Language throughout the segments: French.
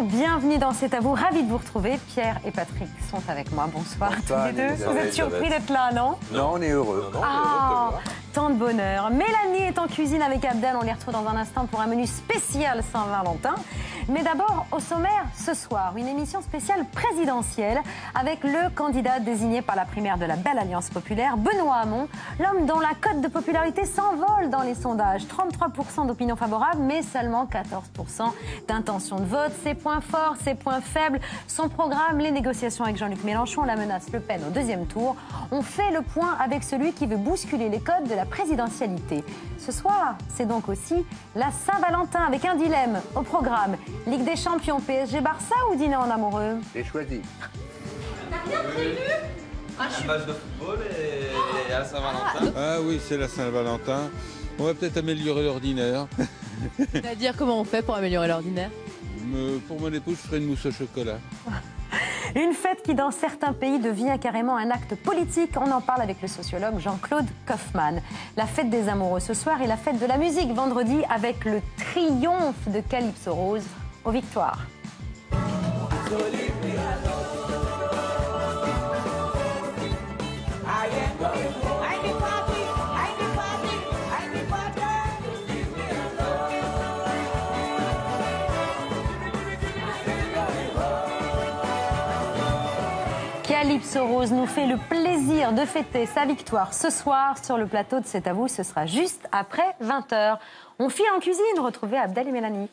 bienvenue dans C'est à vous, ravi de vous retrouver. Pierre et Patrick sont avec moi, bonsoir tous les deux. Vous êtes surpris d'être là, non? Non, on est heureux. Tant de bonheur. Mélanie est en cuisine avec Abdel, on les retrouve dans un instant pour un menu spécial Saint-Valentin. Mais d'abord, au sommaire, ce soir, une émission spéciale présidentielle avec le candidat désigné par la primaire de la Belle Alliance Populaire, Benoît Hamon, l'homme dont la cote de popularité s'envole dans les sondages. 33% d'opinion favorable, mais seulement 14% d'intention de vote. Ses points forts, ses points faibles, son programme, les négociations avec Jean-Luc Mélenchon, la menace Le Pen au deuxième tour. On fait le point avec celui qui veut bousculer les codes de la présidentialité. Ce soir, c'est donc aussi la Saint-Valentin avec un dilemme au programme. Ligue des Champions, PSG Barça ou dîner en amoureux? J'ai choisi. T'as rien prévu? Un match de football et à la Saint-Valentin. Ah oui, c'est la Saint-Valentin. On va peut-être améliorer l'ordinaire. C'est-à-dire comment on fait pour améliorer l'ordinaire? Pour mon épouse, je ferai une mousse au chocolat. Une fête qui, dans certains pays, devient carrément un acte politique. On en parle avec le sociologue Jean-Claude Kaufmann. La fête des amoureux ce soir et la fête de la musique vendredi avec le triomphe de Calypso Rose aux victoires. Calypso Rose nous fait le plaisir de fêter sa victoire ce soir sur le plateau de C'est à vous. Ce sera juste après 20h. On file en cuisine, retrouver Abdel et Mélanie.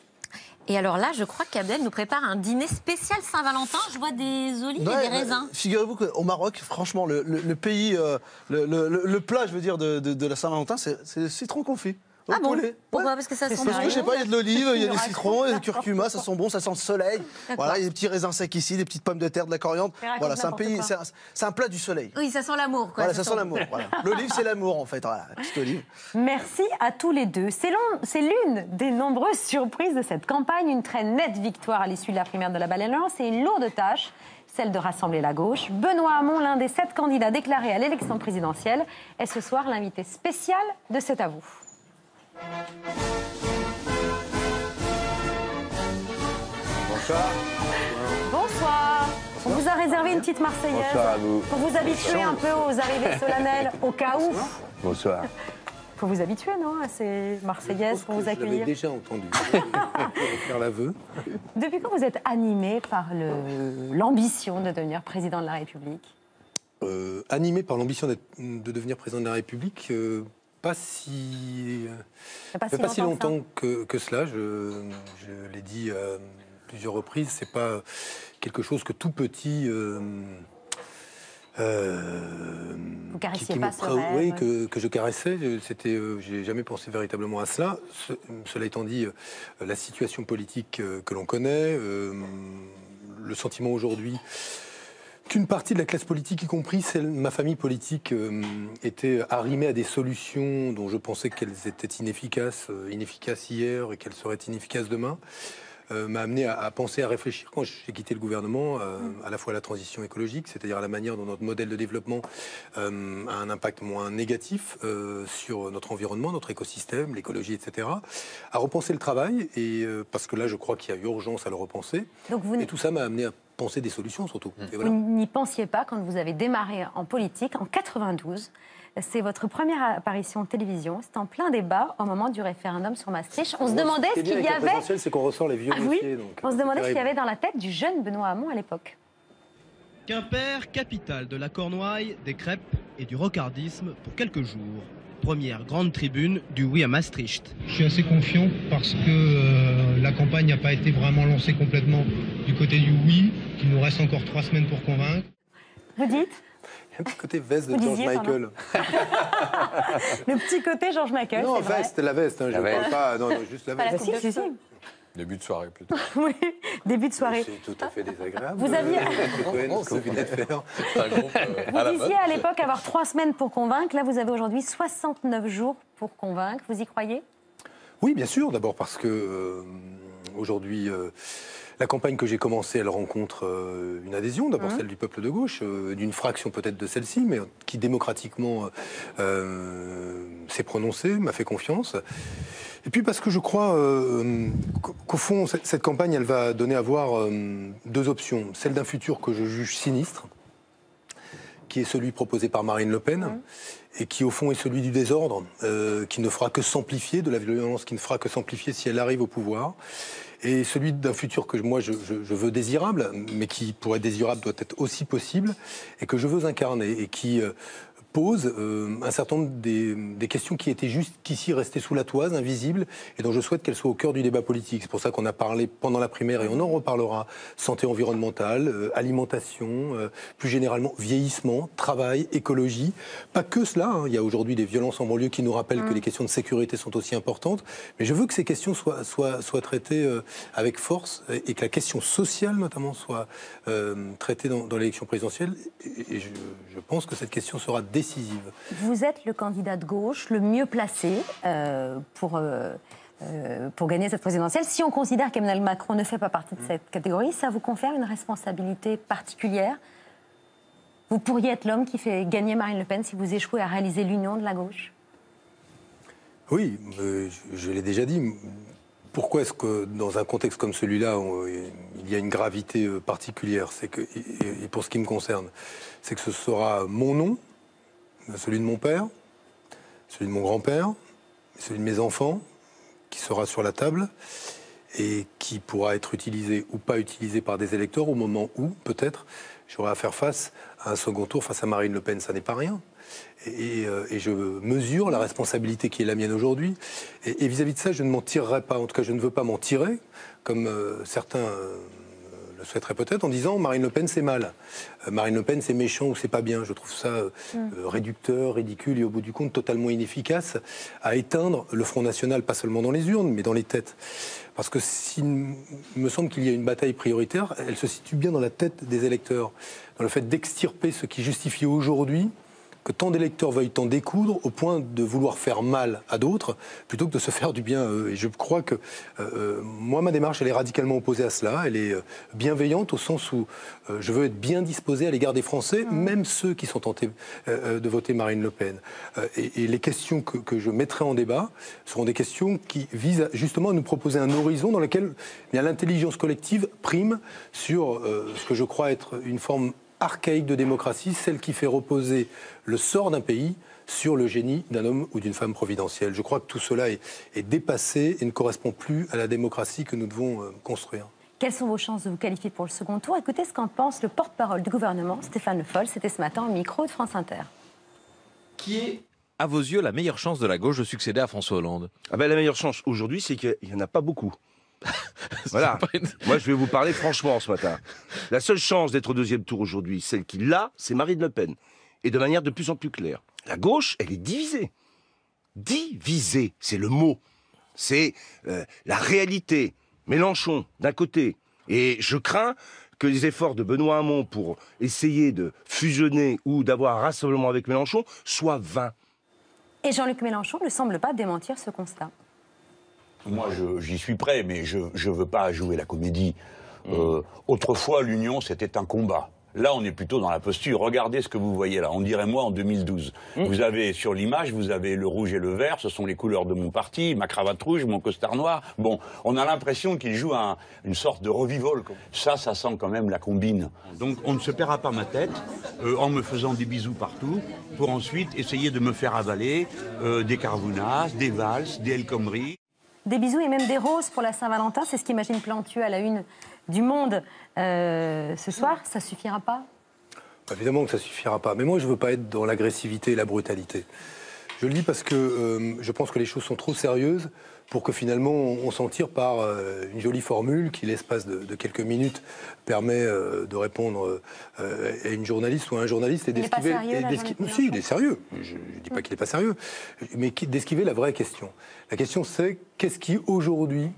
Et alors là, je crois qu'Abdel nous prépare un dîner spécial Saint-Valentin. Je vois des olives et des raisins. Figurez-vous qu'au Maroc, franchement, le pays, le plat, je veux dire, de la Saint-Valentin, c'est le citron confit. Ah bon? Poulet. Pourquoi? Parce que ça sent Parce que je sais pas, il y a de l'olive, il y a du citron, il y a du N'importe curcuma, quoi. ça sent bon, ça sent le soleil. Voilà, il y a des petits raisins secs ici, des petites pommes de terre, de la coriandre. Voilà, c'est un pays, c'est un plat du soleil. Oui, ça sent l'amour, quoi. Voilà, ça sent l'amour. Voilà. L'olive, c'est l'amour, en fait. Voilà, petite olive. Merci à tous les deux. C'est l'une des nombreuses surprises de cette campagne. Une très nette victoire à l'issue de la primaire de la Belle Alliance et une lourde tâche, celle de rassembler la gauche. Benoît Hamon, l'un des 7 candidats déclarés à l'élection présidentielle, est ce soir l'invité spécial de C'est à vous. Bonsoir. Bonsoir. On vous a réservé une petite Marseillaise Bonsoir à vous. pour vous habituer un peu aux arrivées solennelles, au cas où. Bonsoir. Faut vous habituer, non, à ces Marseillaises pour vous Je l'avais accueillir. déjà entendu. Faire l'aveu. Depuis quand vous êtes animé par l'ambition de devenir président de la République? Animé par l'ambition de devenir président de la République, pas si longtemps que cela. Je l'ai dit à plusieurs reprises, c'est pas quelque chose que tout petit. Vous caressiez pas ce rêve? Oui, que je caressais. J'ai jamais pensé véritablement à cela. Cela étant dit, la situation politique que l'on connaît, le sentiment aujourd'hui qu'une partie de la classe politique, y compris ma famille politique, était arrimée à des solutions dont je pensais qu'elles étaient inefficaces hier et qu'elles seraient inefficaces demain, m'a amené à penser, à réfléchir quand j'ai quitté le gouvernement, à la fois à la transition écologique, c'est-à-dire à la manière dont notre modèle de développement a un impact moins négatif sur notre environnement, notre écosystème, l'écologie, etc. À repenser le travail, et parce que là, je crois qu'il y a urgence à le repenser. Donc et tout ça m'a amené à penser des solutions, surtout. Et voilà. Vous n'y pensiez pas quand vous avez démarré en politique en 92. C'est votre première apparition en télévision. C'est en plein débat au moment du référendum sur Maastricht. On se demandait ce qu'il y avait. C'est qu'on ressort les vieux dossiers. Donc, on se demandait ce qu'il y avait dans la tête du jeune Benoît Hamon à l'époque. Quimper, capitale de la Cornouaille, des crêpes et du rocardisme pour quelques jours. Première grande tribune du oui à Maastricht. Je suis assez confiant parce que la campagne n'a pas été vraiment lancée complètement du côté du oui, qu'il nous reste encore 3 semaines pour convaincre. Vous dites? Le petit côté veste de George Michael. Le petit côté George Michael, non, c'est vrai. veste, la veste. Hein, je ne parle pas, non, juste la veste. Si. Début de soirée, plutôt. Oui, début de soirée. C'est tout à fait désagréable. Vous aviez... ce que vous venez de faire. Vous disiez à l'époque avoir 3 semaines pour convaincre. Là, vous avez aujourd'hui 69 jours pour convaincre. Vous y croyez? Oui, bien sûr. D'abord parce que aujourd'hui, la campagne que j'ai commencée, elle rencontre une adhésion, d'abord celle du peuple de gauche, d'une fraction peut-être de celle-ci, mais qui démocratiquement s'est prononcée, m'a fait confiance. Et puis parce que je crois qu'au fond, cette campagne, elle va donner à voir deux options. Celle d'un futur que je juge sinistre, qui est celui proposé par Marine Le Pen, et qui au fond est celui du désordre, qui ne fera que s'amplifier, de la violence qui ne fera que s'amplifier si elle arrive au pouvoir, et celui d'un futur que moi je veux désirable, mais qui pour être désirable doit être aussi possible, et que je veux incarner, et qui pose un certain nombre des questions qui étaient jusqu'ici restées sous la toise, invisibles, et dont je souhaite qu'elles soient au cœur du débat politique. C'est pour ça qu'on a parlé pendant la primaire, et on en reparlera, santé environnementale, alimentation, plus généralement vieillissement, travail, écologie. Pas que cela, hein. Il y a aujourd'hui des violences en banlieue qui nous rappellent que les questions de sécurité sont aussi importantes, mais je veux que ces questions soient traitées avec force, et que la question sociale notamment soit traitée dans l'élection présidentielle, et je pense que cette question sera décisive. Vous êtes le candidat de gauche le mieux placé pour gagner cette présidentielle. Si on considère qu'Emmanuel Macron ne fait pas partie de cette catégorie, ça vous confère une responsabilité particulière? Vous pourriez être l'homme qui fait gagner Marine Le Pen si vous échouez à réaliser l'union de la gauche? Oui, je l'ai déjà dit. Pourquoi est-ce que dans un contexte comme celui-là, il y a une gravité particulière? C'est que, et pour ce qui me concerne, c'est que ce sera mon nom, celui de mon père, celui de mon grand-père, celui de mes enfants, qui sera sur la table et qui pourra être utilisé ou pas utilisé par des électeurs au moment où, peut-être, j'aurai à faire face à un second tour face à Marine Le Pen. Ça n'est pas rien. Et je mesure la responsabilité qui est la mienne aujourd'hui. Et vis-à-vis de ça, je ne m'en tirerai pas. En tout cas, je ne veux pas m'en tirer, comme certains le souhaiteraient peut-être, en disant Marine Le Pen, c'est mal. Marine Le Pen, c'est méchant ou c'est pas bien. Je trouve ça réducteur, ridicule et au bout du compte totalement inefficace à éteindre le Front National, pas seulement dans les urnes, mais dans les têtes. Parce que s'il me semble qu'il y a une bataille prioritaire, elle se situe bien dans la tête des électeurs, dans le fait d'extirper ce qui justifie aujourd'hui que tant d'électeurs veuillent en découdre au point de vouloir faire mal à d'autres plutôt que de se faire du bien à eux. Et je crois que moi, ma démarche, elle est radicalement opposée à cela. Elle est bienveillante au sens où je veux être bien disposé à l'égard des Français, même ceux qui sont tentés de voter Marine Le Pen. Et les questions que je mettrai en débat seront des questions qui visent justement à nous proposer un horizon dans lequel l'intelligence collective prime sur ce que je crois être une forme archaïque de démocratie, celle qui fait reposer le sort d'un pays sur le génie d'un homme ou d'une femme providentielle. Je crois que tout cela est dépassé et ne correspond plus à la démocratie que nous devons construire. Quelles sont vos chances de vous qualifier pour le second tour? Écoutez ce qu'en pense le porte-parole du gouvernement, Stéphane Le Foll. C'était ce matin au micro de France Inter. Qui est, à vos yeux, la meilleure chance de la gauche de succéder à François Hollande? La meilleure chance aujourd'hui, c'est qu'il n'y en a pas beaucoup. Voilà. Moi, je vais vous parler franchement ce matin. La seule chance d'être au deuxième tour aujourd'hui, celle qui l'a, c'est Marine Le Pen. Et de manière de plus en plus claire. La gauche, elle est divisée. Divisée, c'est le mot. C'est la réalité. Mélenchon, d'un côté. Et je crains que les efforts de Benoît Hamon pour essayer de fusionner ou d'avoir un rassemblement avec Mélenchon soient vains. Et Jean-Luc Mélenchon ne semble pas démentir ce constat. Moi, j'y suis prêt, mais je ne veux pas jouer la comédie. Autrefois, l'union, c'était un combat. Là, on est plutôt dans la posture. Regardez ce que vous voyez là. On dirait moi en 2012. Vous avez sur l'image, vous avez le rouge et le vert. Ce sont les couleurs de mon parti. Ma cravate rouge, mon costard noir. Bon, on a l'impression qu'il joue une sorte de revival. Ça sent quand même la combine. Donc, on ne se paiera pas ma tête en me faisant des bisous partout pour ensuite essayer de me faire avaler des Carvounas, des valses, des El Khomri. Des bisous et même des roses pour la Saint-Valentin, c'est ce qu'imagine Plantu à la une du Monde ce soir. Ça suffira pas? Évidemment que ça suffira pas. Mais moi, je veux pas être dans l'agressivité et la brutalité. Je le dis parce que je pense que les choses sont trop sérieuses pour que finalement on s'en tire par une jolie formule qui, l'espace de quelques minutes, permet de répondre à une journaliste ou à un journaliste et d'esquiver. Si, il est sérieux. Je ne dis pas qu'il n'est pas sérieux, mais d'esquiver la vraie question. La question, c'est qu'est-ce qui aujourd'hui,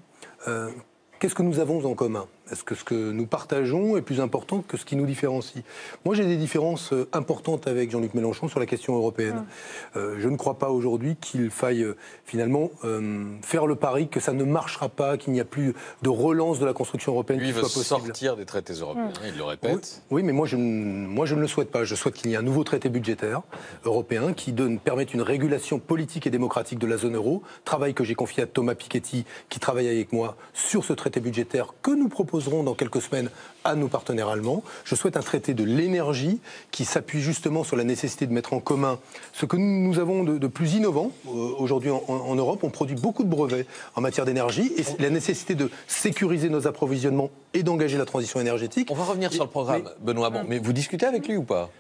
qu'est-ce que nous avons en commun? Est-ce que ce que nous partageons est plus important que ce qui nous différencie? Moi, j'ai des différences importantes avec Jean-Luc Mélenchon sur la question européenne. Je ne crois pas aujourd'hui qu'il faille finalement faire le pari que ça ne marchera pas, qu'il n'y a plus de relance de la construction européenne qui soit possible. Lui veut sortir des traités européens, il le répète. Oui, mais moi je ne le souhaite pas. Je souhaite qu'il y ait un nouveau traité budgétaire européen qui permette une régulation politique et démocratique de la zone euro. Travail que j'ai confié à Thomas Piketty, qui travaille avec moi sur ce traité budgétaire que nous proposerons dans quelques semaines à nos partenaires allemands. Je souhaite un traité de l'énergie qui s'appuie justement sur la nécessité de mettre en commun ce que nous avons de plus innovant. Aujourd'hui en Europe, on produit beaucoup de brevets en matière d'énergie et la nécessité de sécuriser nos approvisionnements et d'engager la transition énergique. On va revenir sur le programme, Benoît Hamon. Mais vous discutez avec lui ou pas?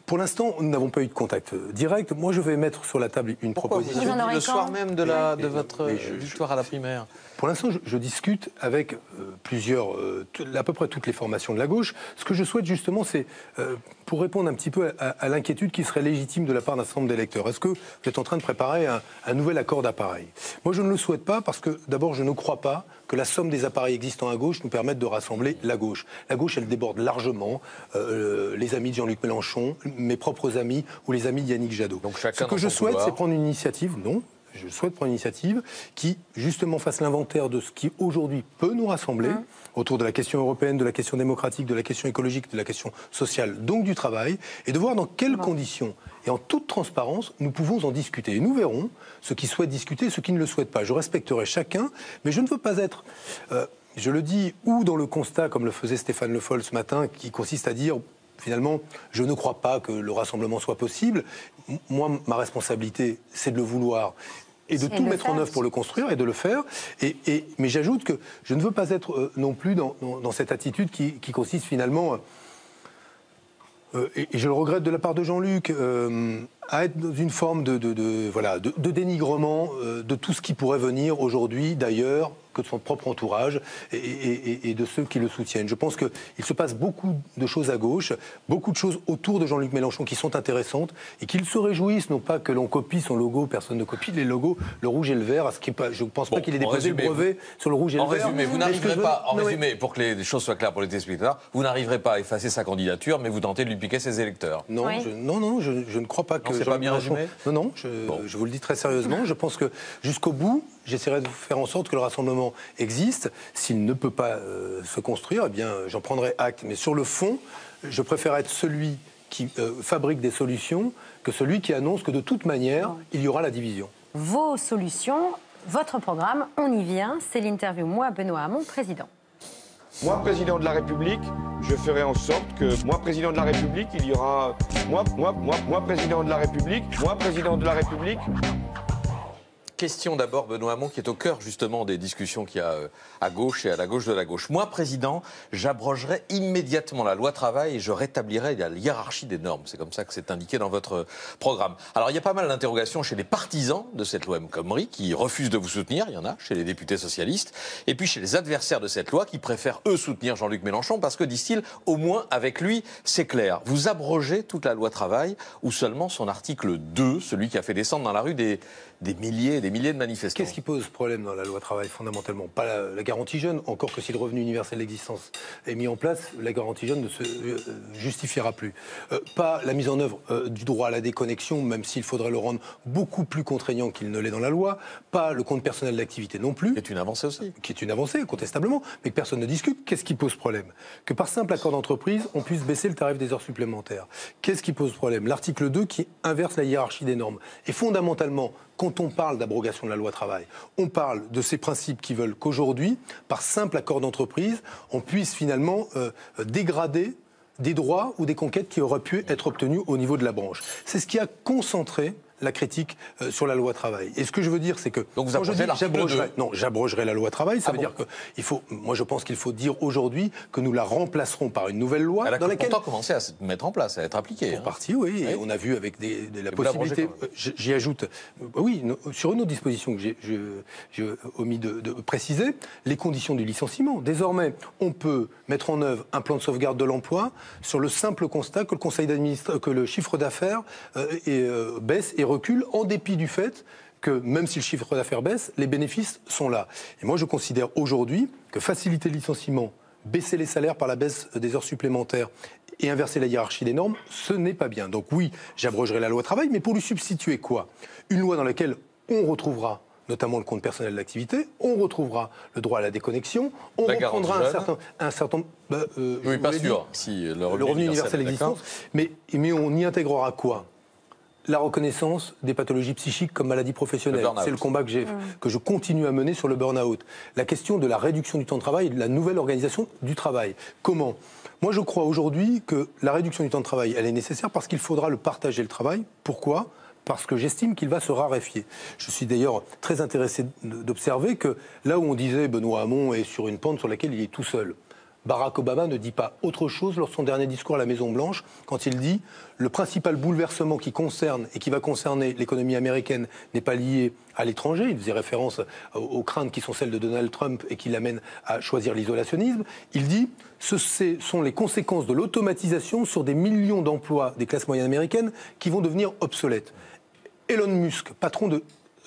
Pour l'instant, nous n'avons pas eu de contact direct. Moi, je vais mettre sur la table une proposition. Vous avez dit le soir même de votre victoire à la primaire. Pour l'instant, je discute avec à peu près toutes les formations de la gauche. Ce que je souhaite justement, c'est, pour répondre un petit peu à l'inquiétude qui serait légitime de la part d'un certain nombre d'électeurs, est-ce que vous êtes en train de préparer un nouvel accord d'appareil? Moi, je ne le souhaite pas parce que, d'abord, je ne crois pas que la somme des appareils existants à gauche nous permette de rassembler la gauche. La gauche, elle déborde largement les amis de Jean-Luc Mélenchon, mes propres amis ou les amis de Yannick Jadot. Donc chacun ce que je souhaite, c'est prendre une initiative, je souhaite prendre une initiative qui, justement, fasse l'inventaire de ce qui, aujourd'hui, peut nous rassembler autour de la question européenne, de la question démocratique, de la question écologique, de la question sociale, donc du travail, et de voir dans quelles conditions et en toute transparence nous pouvons en discuter. Et nous verrons ceux qui souhaitent discuter et ceux qui ne le souhaitent pas. Je respecterai chacun, mais je ne veux pas être... je le dis, ou dans le constat, comme le faisait Stéphane Le Foll ce matin, qui consiste à dire... Finalement, je ne crois pas que le rassemblement soit possible. Moi, ma responsabilité, c'est de le vouloir et de tout mettre en œuvre pour le construire et de le faire. Mais j'ajoute que je ne veux pas être non plus dans cette attitude qui consiste finalement, et je le regrette de la part de Jean-Luc, à être dans une forme de dénigrement de tout ce qui pourrait venir aujourd'hui d'ailleurs, que de son propre entourage et de ceux qui le soutiennent. Je pense qu'il se passe beaucoup de choses à gauche, beaucoup de choses autour de Jean-Luc Mélenchon qui sont intéressantes et qu'il se réjouisse, non pas que l'on copie son logo, personne ne copie les logos, le rouge et le vert, je ne pense pas qu'il ait déposé le brevet sur le rouge et le vert. En résumé, vous n'arriverez pas, pour que les choses soient claires pour les téléspectateurs, vous n'arriverez pas à effacer sa candidature, mais vous tentez de lui piquer ses électeurs. Non, je ne crois pas que... C'est pas bien résumé ? Non, je vous le dis très sérieusement, je pense que jusqu'au bout, j'essaierai de faire en sorte que le rassemblement existe. S'il ne peut pas se construire, eh bien, j'en prendrai acte. Mais sur le fond, je préfère être celui qui fabrique des solutions que celui qui annonce que de toute manière, il y aura la division. Vos solutions, votre programme, on y vient. C'est l'interview, moi, Benoît Hamon, président. Moi, président de la République, je ferai en sorte que, moi, président de la République, il y aura... Moi, président de la République, Question d'abord, Benoît Hamon, qui est au cœur justement des discussions qu'il y a à gauche et à la gauche de la gauche. Moi, président, j'abrogerai immédiatement la loi travail et je rétablirai la hiérarchie des normes. C'est comme ça que c'est indiqué dans votre programme. Alors, il y a pas mal d'interrogations chez les partisans de cette loi El Khomri qui refusent de vous soutenir. Il y en a chez les députés socialistes. Et puis chez les adversaires de cette loi qui préfèrent, eux, soutenir Jean-Luc Mélenchon parce que, disent-ils, au moins avec lui, c'est clair. Vous abrogez toute la loi travail ou seulement son article 2, celui qui a fait descendre dans la rue des milliers et des milliers de manifestants. Qu'est-ce qui pose problème dans la loi travail fondamentalement? Pas la garantie jeune, encore que si le revenu universel d'existence est mis en place, la garantie jeune ne se justifiera plus. Pas la mise en œuvre du droit à la déconnexion, même s'il faudrait le rendre beaucoup plus contraignant qu'il ne l'est dans la loi. Pas le compte personnel d'activité non plus. Qui est une avancée aussi. Qui est une avancée, contestablement, mais que personne ne discute. Qu'est-ce qui pose problème? Que par simple accord d'entreprise, on puisse baisser le tarif des heures supplémentaires. Qu'est-ce qui pose problème? L'article 2 qui inverse la hiérarchie des normes. Et fondamentalement, quand on parle d'abrogation de la loi travail, on parle de ces principes qui veulent qu'aujourd'hui, par simple accord d'entreprise, on puisse finalement dégrader des droits ou des conquêtes qui auraient pu être obtenues au niveau de la branche. C'est ce qui a concentré la critique sur la loi travail. Et ce que je veux dire, c'est que donc vous j'abrogerai la loi travail, ça veut dire que moi je pense qu'il faut dire aujourd'hui que nous la remplacerons par une nouvelle loi dans laquelle pourtant commencé à se mettre en place, à être appliquée. En partie, oui. Et on a vu avec la possibilité. J'y ajoute, sur une autre disposition que j'ai omis de préciser, les conditions du licenciement. Désormais, on peut mettre en œuvre un plan de sauvegarde de l'emploi sur le simple constat que le conseil d'administration, que le chiffre d'affaires baisse et recule en dépit du fait que même si le chiffre d'affaires baisse, les bénéfices sont là. Et moi je considère aujourd'hui que faciliter le licenciement baisser les salaires par la baisse des heures supplémentaires et inverser la hiérarchie des normes, ce n'est pas bien. Donc oui, j'abrogerai la loi travail, mais pour lui substituer quoi? Une loi dans laquelle on retrouvera notamment le compte personnel d'activité, on retrouvera le droit à la déconnexion, on reprendra un certain oui, pas sûr, si le revenu universel existant, mais on y intégrera quoi? La reconnaissance des pathologies psychiques comme maladies professionnelles. C'est le combat que je continue à mener sur le burn-out. La question de la réduction du temps de travail et de la nouvelle organisation du travail. Comment? Moi, je crois aujourd'hui que la réduction du temps de travail, elle est nécessaire parce qu'il faudra le partager, le travail. Pourquoi? Parce que j'estime qu'il va se raréfier. Je suis d'ailleurs très intéressé d'observer que là où on disait Benoît Hamon est sur une pente sur laquelle il est tout seul, Barack Obama ne dit pas autre chose lors de son dernier discours à la Maison-Blanche quand il dit le principal bouleversement qui concerne et qui va concerner l'économie américaine n'est pas lié à l'étranger. Il faisait référence aux craintes qui sont celles de Donald Trump et qui l'amènent à choisir l'isolationnisme. Il dit ce sont les conséquences de l'automatisation sur des millions d'emplois des classes moyennes américaines qui vont devenir obsolètes. Elon Musk, patron de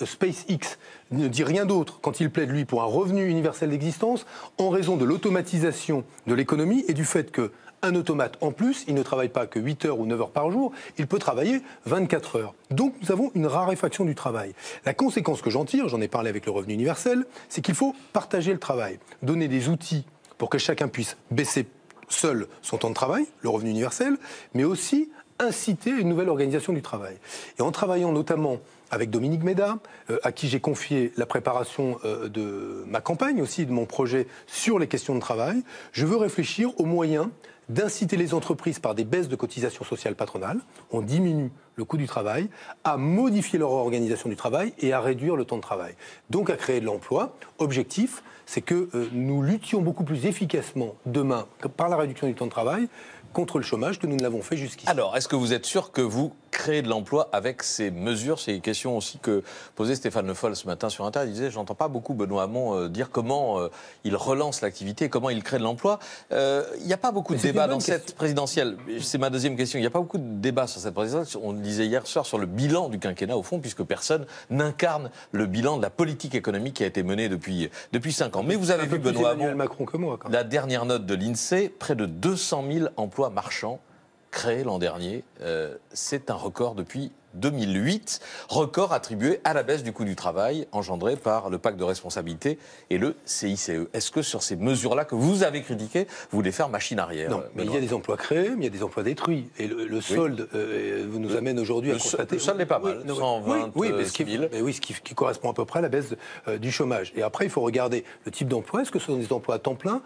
SpaceX, ne dit rien d'autre quand il plaide, lui, pour un revenu universel d'existence en raison de l'automatisation de l'économie et du fait qu'un automate, en plus, il ne travaille pas que 8 heures ou 9 heures par jour, il peut travailler 24 heures. Donc nous avons une raréfaction du travail. La conséquence que j'en tire, j'en ai parlé avec le revenu universel, c'est qu'il faut partager le travail, donner des outils pour que chacun puisse baisser seul son temps de travail, le revenu universel, mais aussi inciter à une nouvelle organisation du travail. Et en travaillant notamment avec Dominique Méda, à qui j'ai confié la préparation de ma campagne aussi, de mon projet sur les questions de travail, je veux réfléchir aux moyens d'inciter les entreprises par des baisses de cotisations sociales patronales, on diminue le coût du travail, à modifier leur organisation du travail et à réduire le temps de travail. Donc à créer de l'emploi. Objectif, c'est que nous luttions beaucoup plus efficacement demain par la réduction du temps de travail contre le chômage que nous ne l'avons fait jusqu'ici. Alors, est-ce que vous êtes sûr que vous créez de l'emploi avec ces mesures? C'est une question aussi que posait Stéphane Le Foll ce matin sur Inter. Il disait, j'entends pas beaucoup Benoît Hamon dire comment il relance l'activité, comment il crée de l'emploi. Il n'y a pas beaucoup de débats dans cette présidentielle. C'est ma deuxième question. Il n'y a pas beaucoup de débats sur cette présidentielle. On le disait hier soir sur le bilan du quinquennat, au fond, puisque personne n'incarne le bilan de la politique économique qui a été menée depuis 5 ans. Mais vous avez vu, Benoît Hamon, Macron que moi, la dernière note de l'INSEE, près de 200 000 emplois marchands créés l'an dernier. C'est un record depuis 2008, record attribué à la baisse du coût du travail engendré par le pacte de responsabilité et le CICE. Est-ce que sur ces mesures-là que vous avez critiquées, vous voulez faire machine arrière? Non, mais il y a des emplois créés, mais il y a des emplois détruits. Et le solde nous amène aujourd'hui à constater... Le solde n'est pas mal, 120 000. Ce qui correspond à peu près à la baisse du chômage. Et après, il faut regarder le type d'emploi. Est-ce que ce sont des emplois à temps plein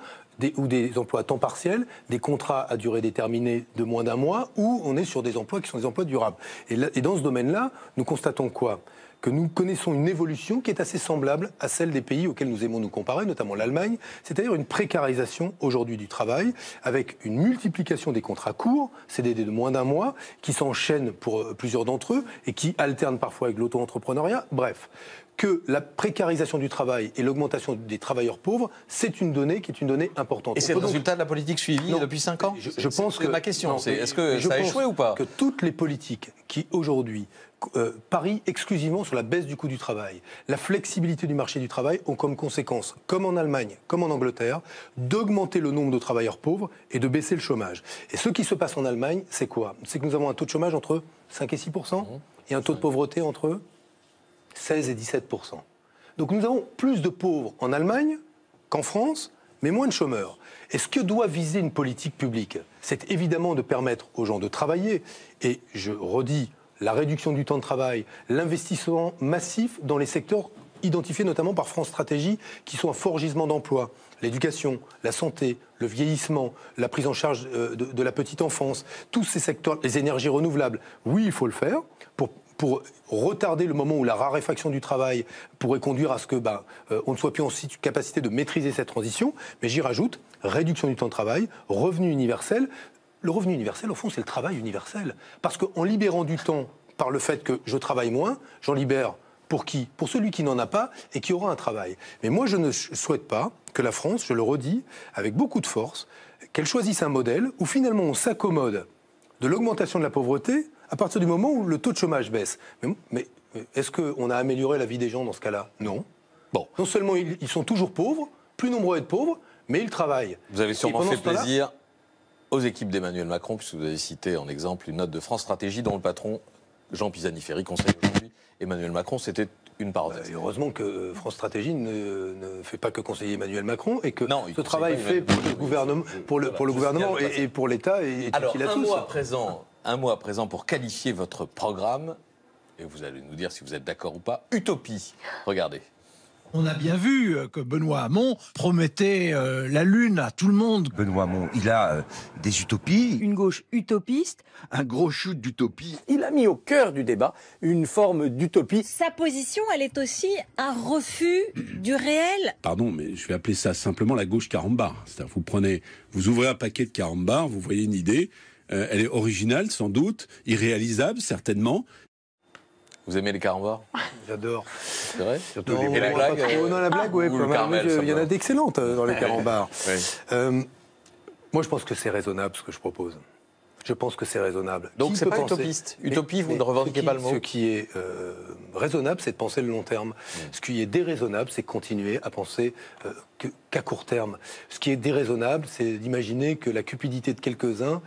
ou des emplois à temps partiel, des contrats à durée déterminée de moins d'un mois, ou on est sur des emplois qui sont des emplois durables. Et dans ce domaine-là, nous constatons quoi? Que nous connaissons une évolution qui est assez semblable à celle des pays auxquels nous aimons nous comparer, notamment l'Allemagne, c'est-à-dire une précarisation aujourd'hui du travail, avec une multiplication des contrats courts, CDD de moins d'un mois, qui s'enchaînent pour plusieurs d'entre eux et qui alternent parfois avec l'auto-entrepreneuriat. Bref, que la précarisation du travail et l'augmentation des travailleurs pauvres, c'est une donnée qui est une donnée importante. Et c'est le résultat de la politique suivie depuis 5 ans? Je pense que... Ma question, c'est est-ce que ça a échoué ou pas? Que toutes les politiques qui aujourd'hui parient exclusivement sur la baisse du coût du travail, la flexibilité du marché du travail ont comme conséquence, comme en Allemagne, comme en Angleterre, d'augmenter le nombre de travailleurs pauvres et de baisser le chômage. Et ce qui se passe en Allemagne, c'est quoi? C'est que nous avons un taux de chômage entre 5 et 6% et un taux de pauvreté entre 16 et 17%. Donc nous avons plus de pauvres en Allemagne qu'en France, mais moins de chômeurs. Et ce que doit viser une politique publique, c'est évidemment de permettre aux gens de travailler. Et je redis, la réduction du temps de travail, l'investissement massif dans les secteurs identifiés notamment par France Stratégie, qui sont un fort gisement d'emplois. L'éducation, la santé, le vieillissement, la prise en charge de la petite enfance, tous ces secteurs, les énergies renouvelables. Oui, il faut le faire pour retarder le moment où la raréfaction du travail pourrait conduire à ce que on ne soit plus en capacité de maîtriser cette transition. Mais j'y rajoute, réduction du temps de travail, revenu universel. Le revenu universel, au fond, c'est le travail universel. Parce qu'en libérant du temps par le fait que je travaille moins, j'en libère pour qui? Pour celui qui n'en a pas et qui aura un travail. Mais moi, je ne souhaite pas que la France, je le redis, avec beaucoup de force, qu'elle choisisse un modèle où finalement on s'accommode de l'augmentation de la pauvreté à partir du moment où le taux de chômage baisse. Mais est-ce qu'on a amélioré la vie des gens dans ce cas-là? Non. Bon. Non seulement ils sont toujours pauvres, plus nombreux à être pauvres, Mais il travaille. Vous avez sûrement fait plaisir aux équipes d'Emmanuel Macron, puisque vous avez cité en exemple une note de France Stratégie dont le patron, Jean Pisani-Ferry, conseille aujourd'hui Emmanuel Macron. C'était une parenthèse. Heureusement que France Stratégie ne fait pas que conseiller Emmanuel Macron et que ce travail fait pour le gouvernement et pour l'État est utile à tous. Un mot à présent pour qualifier votre programme, et vous allez nous dire si vous êtes d'accord ou pas. Utopie. Regardez. On a bien vu que Benoît Hamon promettait la lune à tout le monde. Benoît Hamon, il a des utopies. Une gauche utopiste. Un gros shoot d'utopie. Il a mis au cœur du débat une forme d'utopie. Sa position, elle est aussi un refus du réel. Pardon, mais je vais appeler ça simplement la gauche carambar. C'est-à-dire, vous ouvrez un paquet de carambar, vous voyez une idée, elle est originale sans doute, irréalisable certainement. Vous aimez les carambars? J'adore. C'est vrai? Surtout les blagues. La blague, oui. Il y en a d'excellentes dans les carambars. Moi, je pense que c'est raisonnable ce que je propose. Je pense que c'est raisonnable. Donc c'est pas utopiste. Utopie, vous ne revendiquez pas le mot. Ce qui est raisonnable, c'est de penser le long terme. Ce qui est déraisonnable, c'est de continuer à penser qu'à court terme. Ce qui est déraisonnable, c'est d'imaginer que la cupidité de quelques-uns,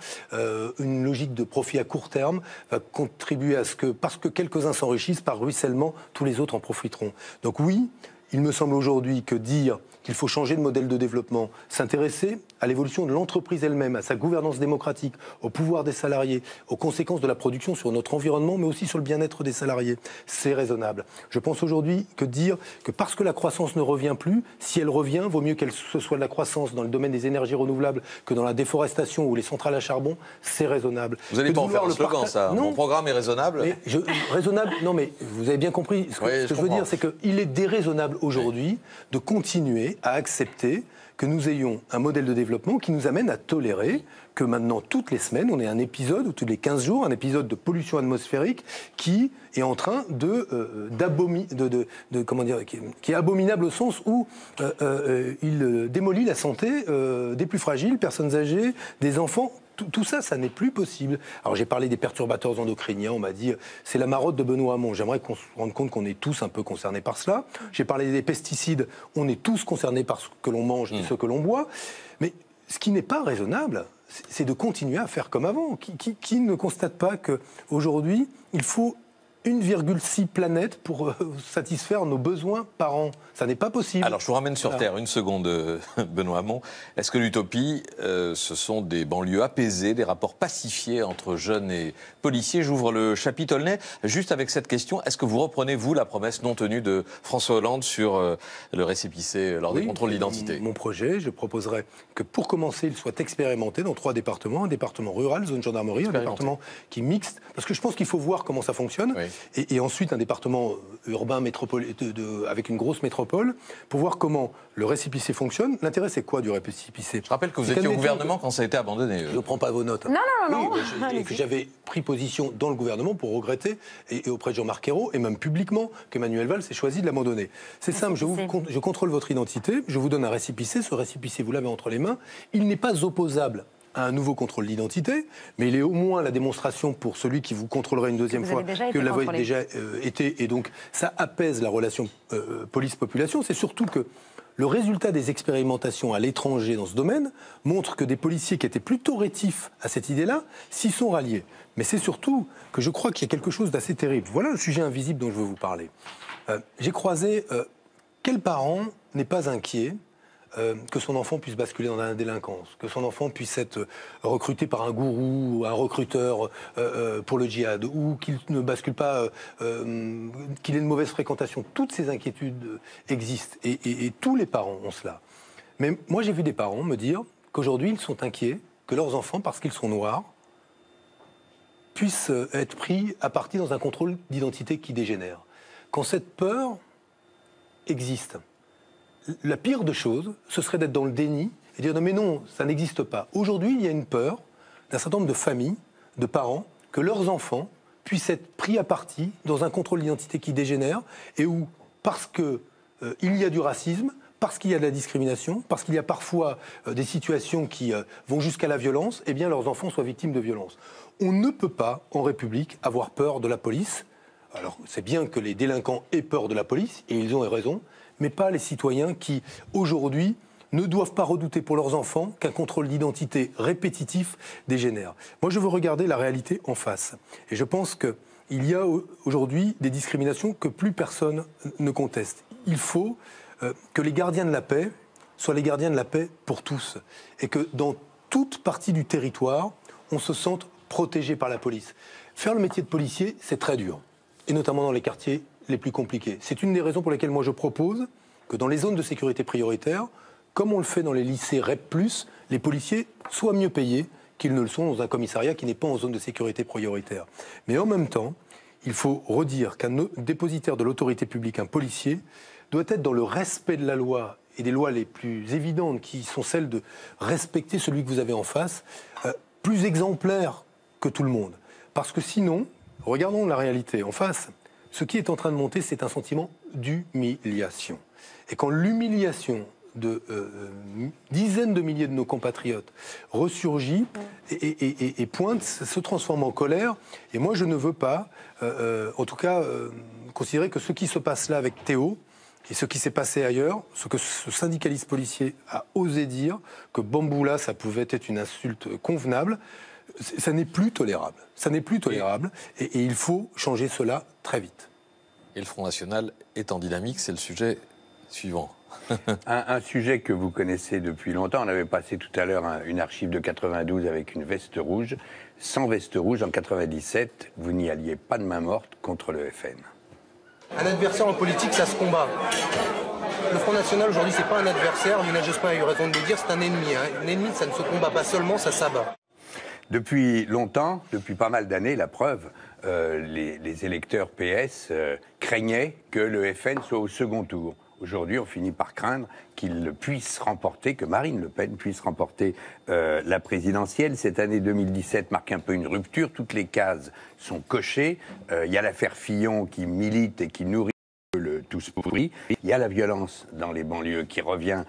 une logique de profit à court terme, va contribuer à ce que, parce que quelques-uns s'enrichissent par ruissellement, tous les autres en profiteront. Donc oui, il me semble aujourd'hui que dire qu'il faut changer de modèle de développement, s'intéresser à l'évolution de l'entreprise elle-même, à sa gouvernance démocratique, au pouvoir des salariés, aux conséquences de la production sur notre environnement, mais aussi sur le bien-être des salariés, c'est raisonnable. Je pense aujourd'hui que dire que parce que la croissance ne revient plus, si elle revient, vaut mieux qu'elle soit de la croissance dans le domaine des énergies renouvelables que dans la déforestation ou les centrales à charbon, c'est raisonnable. Vous n'allez pas en faire un slogan, ça. Non. Mon programme est raisonnable. Mais raisonnable, non mais vous avez bien compris. Ce que je veux dire, c'est qu'il est déraisonnable aujourd'hui de continuer à accepter que nous ayons un modèle de développement qui nous amène à tolérer que maintenant, toutes les semaines, on ait un épisode, ou tous les 15 jours, un épisode de pollution atmosphérique qui est en train qui est abominable au sens où il démolit la santé des plus fragiles, personnes âgées, des enfants. Tout ça, ça n'est plus possible. Alors j'ai parlé des perturbateurs endocriniens, on m'a dit c'est la marotte de Benoît Hamon. J'aimerais qu'on se rende compte qu'on est tous un peu concernés par cela. J'ai parlé des pesticides, on est tous concernés par ce que l'on mange et ce que l'on boit. Mais ce qui n'est pas raisonnable, c'est de continuer à faire comme avant. Qui ne constate pas qu'aujourd'hui, il faut 1,6 planète pour satisfaire nos besoins par an. Ça n'est pas possible. Alors, je vous ramène sur Terre une seconde, Benoît Hamon. Est-ce que l'utopie, ce sont des banlieues apaisées, des rapports pacifiés entre jeunes et policiers? J'ouvre le chapitre Aulnay. Juste avec cette question, est-ce que vous reprenez, vous, la promesse non tenue de François Hollande sur le récipicé lors des contrôles d'identité? Mon projet, je proposerais que pour commencer, il soit expérimenté dans 3 départements. Un département rural, zone gendarmerie, un département qui est mixte. Parce que je pense qu'il faut voir comment ça fonctionne. Oui. Et ensuite, un département urbain avec une grosse métropole pour voir comment le récépissé fonctionne. L'intérêt, c'est quoi du récépissé? Je rappelle que vous étiez au gouvernement quand ça a été abandonné. Je ne prends pas vos notes. Non. Et que j'avais pris position dans le gouvernement pour regretter, et auprès de Jean-Marc Ayrault, et même publiquement, qu'Emmanuel Valls ait choisi de l'abandonner. C'est simple, je contrôle votre identité, je vous donne un récépissé, ce récépissé, vous l'avez entre les mains, il n'est pas opposable à un nouveau contrôle d'identité, mais il est au moins la démonstration pour celui qui vous contrôlerait une deuxième fois que l'avait déjà été, et donc ça apaise la relation police-population. C'est surtout que le résultat des expérimentations à l'étranger dans ce domaine montre que des policiers qui étaient plutôt rétifs à cette idée-là s'y sont ralliés. Mais c'est surtout que je crois qu'il y a quelque chose d'assez terrible. Voilà le sujet invisible dont je veux vous parler. J'ai croisé quel parent n'est pas inquiet que son enfant puisse basculer dans la délinquance, que son enfant puisse être recruté par un gourou ou un recruteur pour le djihad, ou qu'il ne bascule pas, qu'il ait une mauvaise fréquentation. Toutes ces inquiétudes existent et tous les parents ont cela. Mais moi, j'ai vu des parents me dire qu'aujourd'hui, ils sont inquiets que leurs enfants, parce qu'ils sont noirs, puissent être pris à partie dans un contrôle d'identité qui dégénère. Quand cette peur existe, la pire des choses, ce serait d'être dans le déni et dire non mais non, ça n'existe pas. Aujourd'hui, il y a une peur d'un certain nombre de familles, de parents, que leurs enfants puissent être pris à partie dans un contrôle d'identité qui dégénère et où, parce qu'il y a du racisme, parce qu'il y a de la discrimination, parce qu'il y a parfois des situations qui vont jusqu'à la violence, eh bien leurs enfants soient victimes de violences. On ne peut pas, en République, avoir peur de la police. Alors, c'est bien que les délinquants aient peur de la police, et ils ont raison, mais pas les citoyens qui, aujourd'hui, ne doivent pas redouter pour leurs enfants qu'un contrôle d'identité répétitif dégénère. Moi, je veux regarder la réalité en face. Et je pense qu'il y a aujourd'hui des discriminations que plus personne ne conteste. Il faut que les gardiens de la paix soient les gardiens de la paix pour tous. Et que dans toute partie du territoire, on se sente protégé par la police. Faire le métier de policier, c'est très dur. Et notamment dans les quartiers les plus compliqués. C'est une des raisons pour lesquelles moi je propose que dans les zones de sécurité prioritaire, comme on le fait dans les lycées REP+, les policiers soient mieux payés qu'ils ne le sont dans un commissariat qui n'est pas en zone de sécurité prioritaire. Mais en même temps, il faut redire qu'un dépositaire de l'autorité publique, un policier, doit être dans le respect de la loi et des lois les plus évidentes, qui sont celles de respecter celui que vous avez en face, plus exemplaire que tout le monde. Parce que sinon, regardons la réalité en face, ce qui est en train de monter, c'est un sentiment d'humiliation. Et quand l'humiliation de dizaines de milliers de nos compatriotes ressurgit et pointe, se transforme en colère. Et moi, je ne veux pas, en tout cas, considérer que ce qui se passe là avec Théo et ce qui s'est passé ailleurs, ce que ce syndicaliste policier a osé dire, que Bamboula, ça pouvait être une insulte convenable, ça n'est plus tolérable. Ça n'est plus tolérable et il faut changer cela très vite. Et le Front National est en dynamique, c'est le sujet suivant. un sujet que vous connaissez depuis longtemps. On avait passé tout à l'heure une archive de 92 avec une veste rouge. Sans veste rouge, en 97, vous n'y alliez pas de main morte contre le FN. Un adversaire en politique, ça se combat. Le Front National, aujourd'hui, c'est pas un adversaire. Lionel Jospin a eu raison de le dire, c'est un ennemi. Un ennemi, ça ne se combat pas seulement, ça s'abat. Depuis longtemps, depuis pas mal d'années, la preuve, les électeurs PS craignaient que le FN soit au second tour. Aujourd'hui, on finit par craindre qu'il puisse remporter, que Marine Le Pen puisse remporter la présidentielle. Cette année 2017 marque un peu une rupture. Toutes les cases sont cochées. Il y a l'affaire Fillon qui milite et qui nourrit le tous pourri. Il y a la violence dans les banlieues qui revient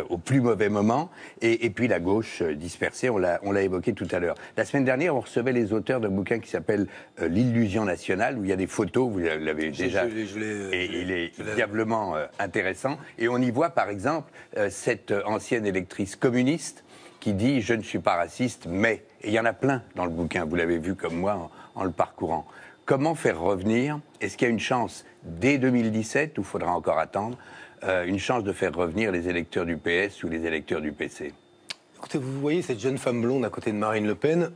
au plus mauvais moment. Et puis la gauche dispersée, on l'a évoqué tout à l'heure. La semaine dernière, on recevait les auteurs d'un bouquin qui s'appelle L'illusion nationale, où il y a des photos, vous l'avez déjà, et il est diablement intéressant. Et on y voit par exemple cette ancienne électrice communiste qui dit « je ne suis pas raciste, mais ». Et il y en a plein dans le bouquin, vous l'avez vu comme moi en le parcourant. Comment faire revenir, est-ce qu'il y a une chance dès 2017, ou faudra encore attendre, une chance de faire revenir les électeurs du PS ou les électeurs du PC? Écoutez, vous voyez cette jeune femme blonde à côté de Marine Le Pen,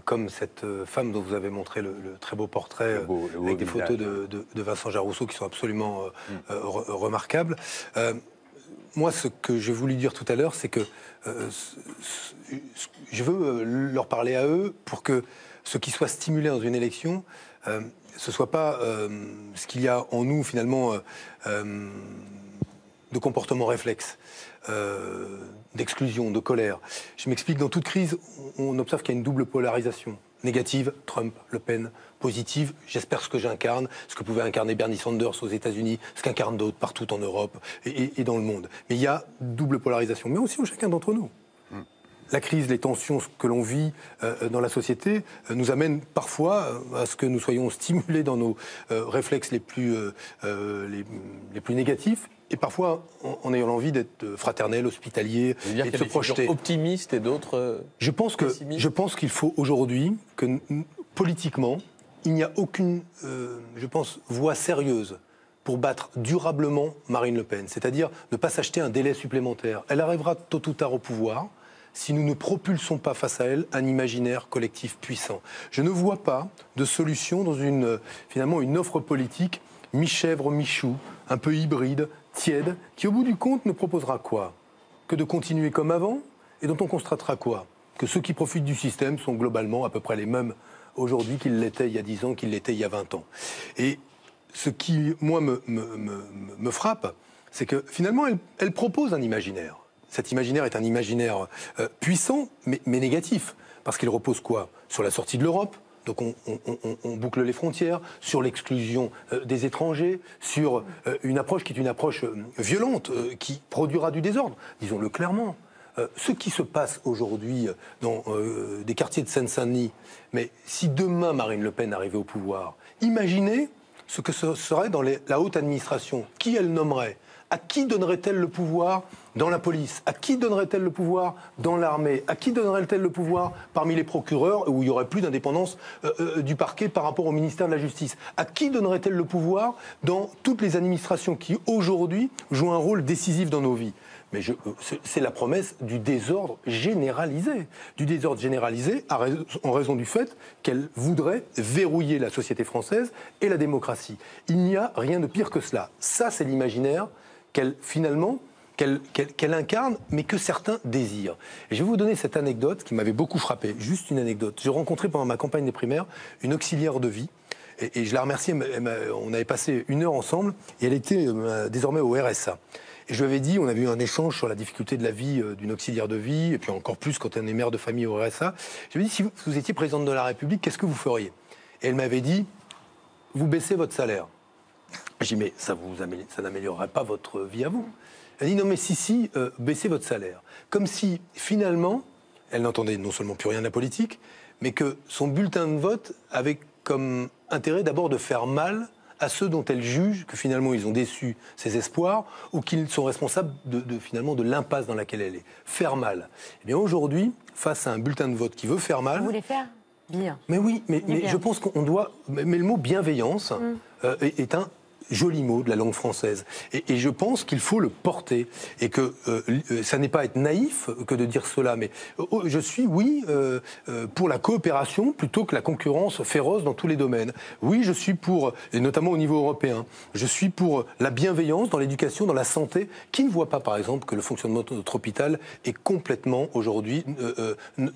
comme cette femme dont vous avez montré le très beau portrait, avec des photos de Vincent Jarousseau qui sont absolument remarquables. Moi, ce que j'ai voulu dire tout à l'heure, c'est que je veux leur parler à eux pour que ce qui soit stimulé dans une élection, ce soit pas ce qu'il y a en nous finalement de comportement réflexe, d'exclusion, de colère. Je m'explique, dans toute crise, on observe qu'il y a une double polarisation. Négative, Trump, Le Pen. Positive, j'espère ce que j'incarne, ce que pouvait incarner Bernie Sanders aux États-Unis, ce qu'incarnent d'autres partout en Europe et dans le monde. Mais il y a double polarisation, mais aussi en chacun d'entre nous. La crise, les tensions que l'on vit dans la société nous amènent parfois à ce que nous soyons stimulés dans nos réflexes les plus négatifs, et parfois en ayant l'envie d'être fraternel, hospitalier, et de se projeter. Optimiste et d'autres je pense qu'il faut aujourd'hui que politiquement, il n'y a aucune, je pense, voie sérieuse pour battre durablement Marine Le Pen. C'est-à-dire ne pas s'acheter un délai supplémentaire. Elle arrivera tôt ou tard au pouvoir si nous ne propulsons pas face à elle un imaginaire collectif puissant. Je ne vois pas de solution dans finalement une offre politique mi-chèvre, mi-chou, un peu hybride, tiède, qui au bout du compte ne proposera quoi? Que de continuer comme avant, et dont on constatera quoi? Que ceux qui profitent du système sont globalement à peu près les mêmes aujourd'hui qu'ils l'étaient il y a 10 ans, qu'ils l'étaient il y a 20 ans. Et ce qui, moi, me frappe, c'est que finalement, elle propose un imaginaire. Cet imaginaire est un imaginaire puissant, mais négatif. Parce qu'il repose quoi? Sur la sortie de l'Europe. Donc on boucle les frontières, sur l'exclusion des étrangers, sur une approche qui est une approche violente, qui produira du désordre. Disons-le clairement. Ce qui se passe aujourd'hui dans des quartiers de Seine-Saint-Denis, mais si demain Marine Le Pen arrivait au pouvoir, imaginez ce que ce serait dans la haute administration. Qui elle nommerait? À qui donnerait-elle le pouvoir dans la police? À qui donnerait-elle le pouvoir dans l'armée? À qui donnerait-elle le pouvoir parmi les procureurs, où il n'y aurait plus d'indépendance du parquet par rapport au ministère de la Justice? À qui donnerait-elle le pouvoir dans toutes les administrations qui, aujourd'hui, jouent un rôle décisif dans nos vies? Mais c'est la promesse du désordre généralisé. Du désordre généralisé en raison du fait qu'elle voudrait verrouiller la société française et la démocratie. Il n'y a rien de pire que cela. Ça, c'est l'imaginaire qu'elle incarne, mais que certains désirent. Et je vais vous donner cette anecdote qui m'avait beaucoup frappé. Juste une anecdote. J'ai rencontré pendant ma campagne des primaires une auxiliaire de vie. Et je la remercie. On avait passé 1 heure ensemble. Et elle était désormais au RSA. Et je lui avais dit, on avait eu un échange sur la difficulté de la vie d'une auxiliaire de vie, et puis encore plus quand on est mère de famille au RSA. Je lui ai dit, si vous étiez présidente de la République, qu'est-ce que vous feriez? Et elle m'avait dit, vous baissez votre salaire. J'ai dit, mais ça n'améliorerait pas votre vie à vous. Elle dit, non mais si, baissez votre salaire. Comme si, finalement, elle n'entendait non seulement plus rien de la politique, mais que son bulletin de vote avait comme intérêt d'abord de faire mal à ceux dont elle juge que finalement ils ont déçu ses espoirs ou qu'ils sont responsables finalement de l'impasse dans laquelle elle est. Faire mal. Eh bien aujourd'hui, face à un bulletin de vote qui veut faire mal... Vous voulez faire bien. Mais oui, mais je pense qu'on doit... Mais le mot bienveillance est un joli mot de la langue française. Et je pense qu'il faut le porter. Et que ça n'est pas être naïf que de dire cela. Mais je suis, oui, pour la coopération plutôt que la concurrence féroce dans tous les domaines. Oui, je suis pour, et notamment au niveau européen, je suis pour la bienveillance dans l'éducation, dans la santé. Qui ne voit pas, par exemple, que le fonctionnement de notre hôpital est complètement, aujourd'hui,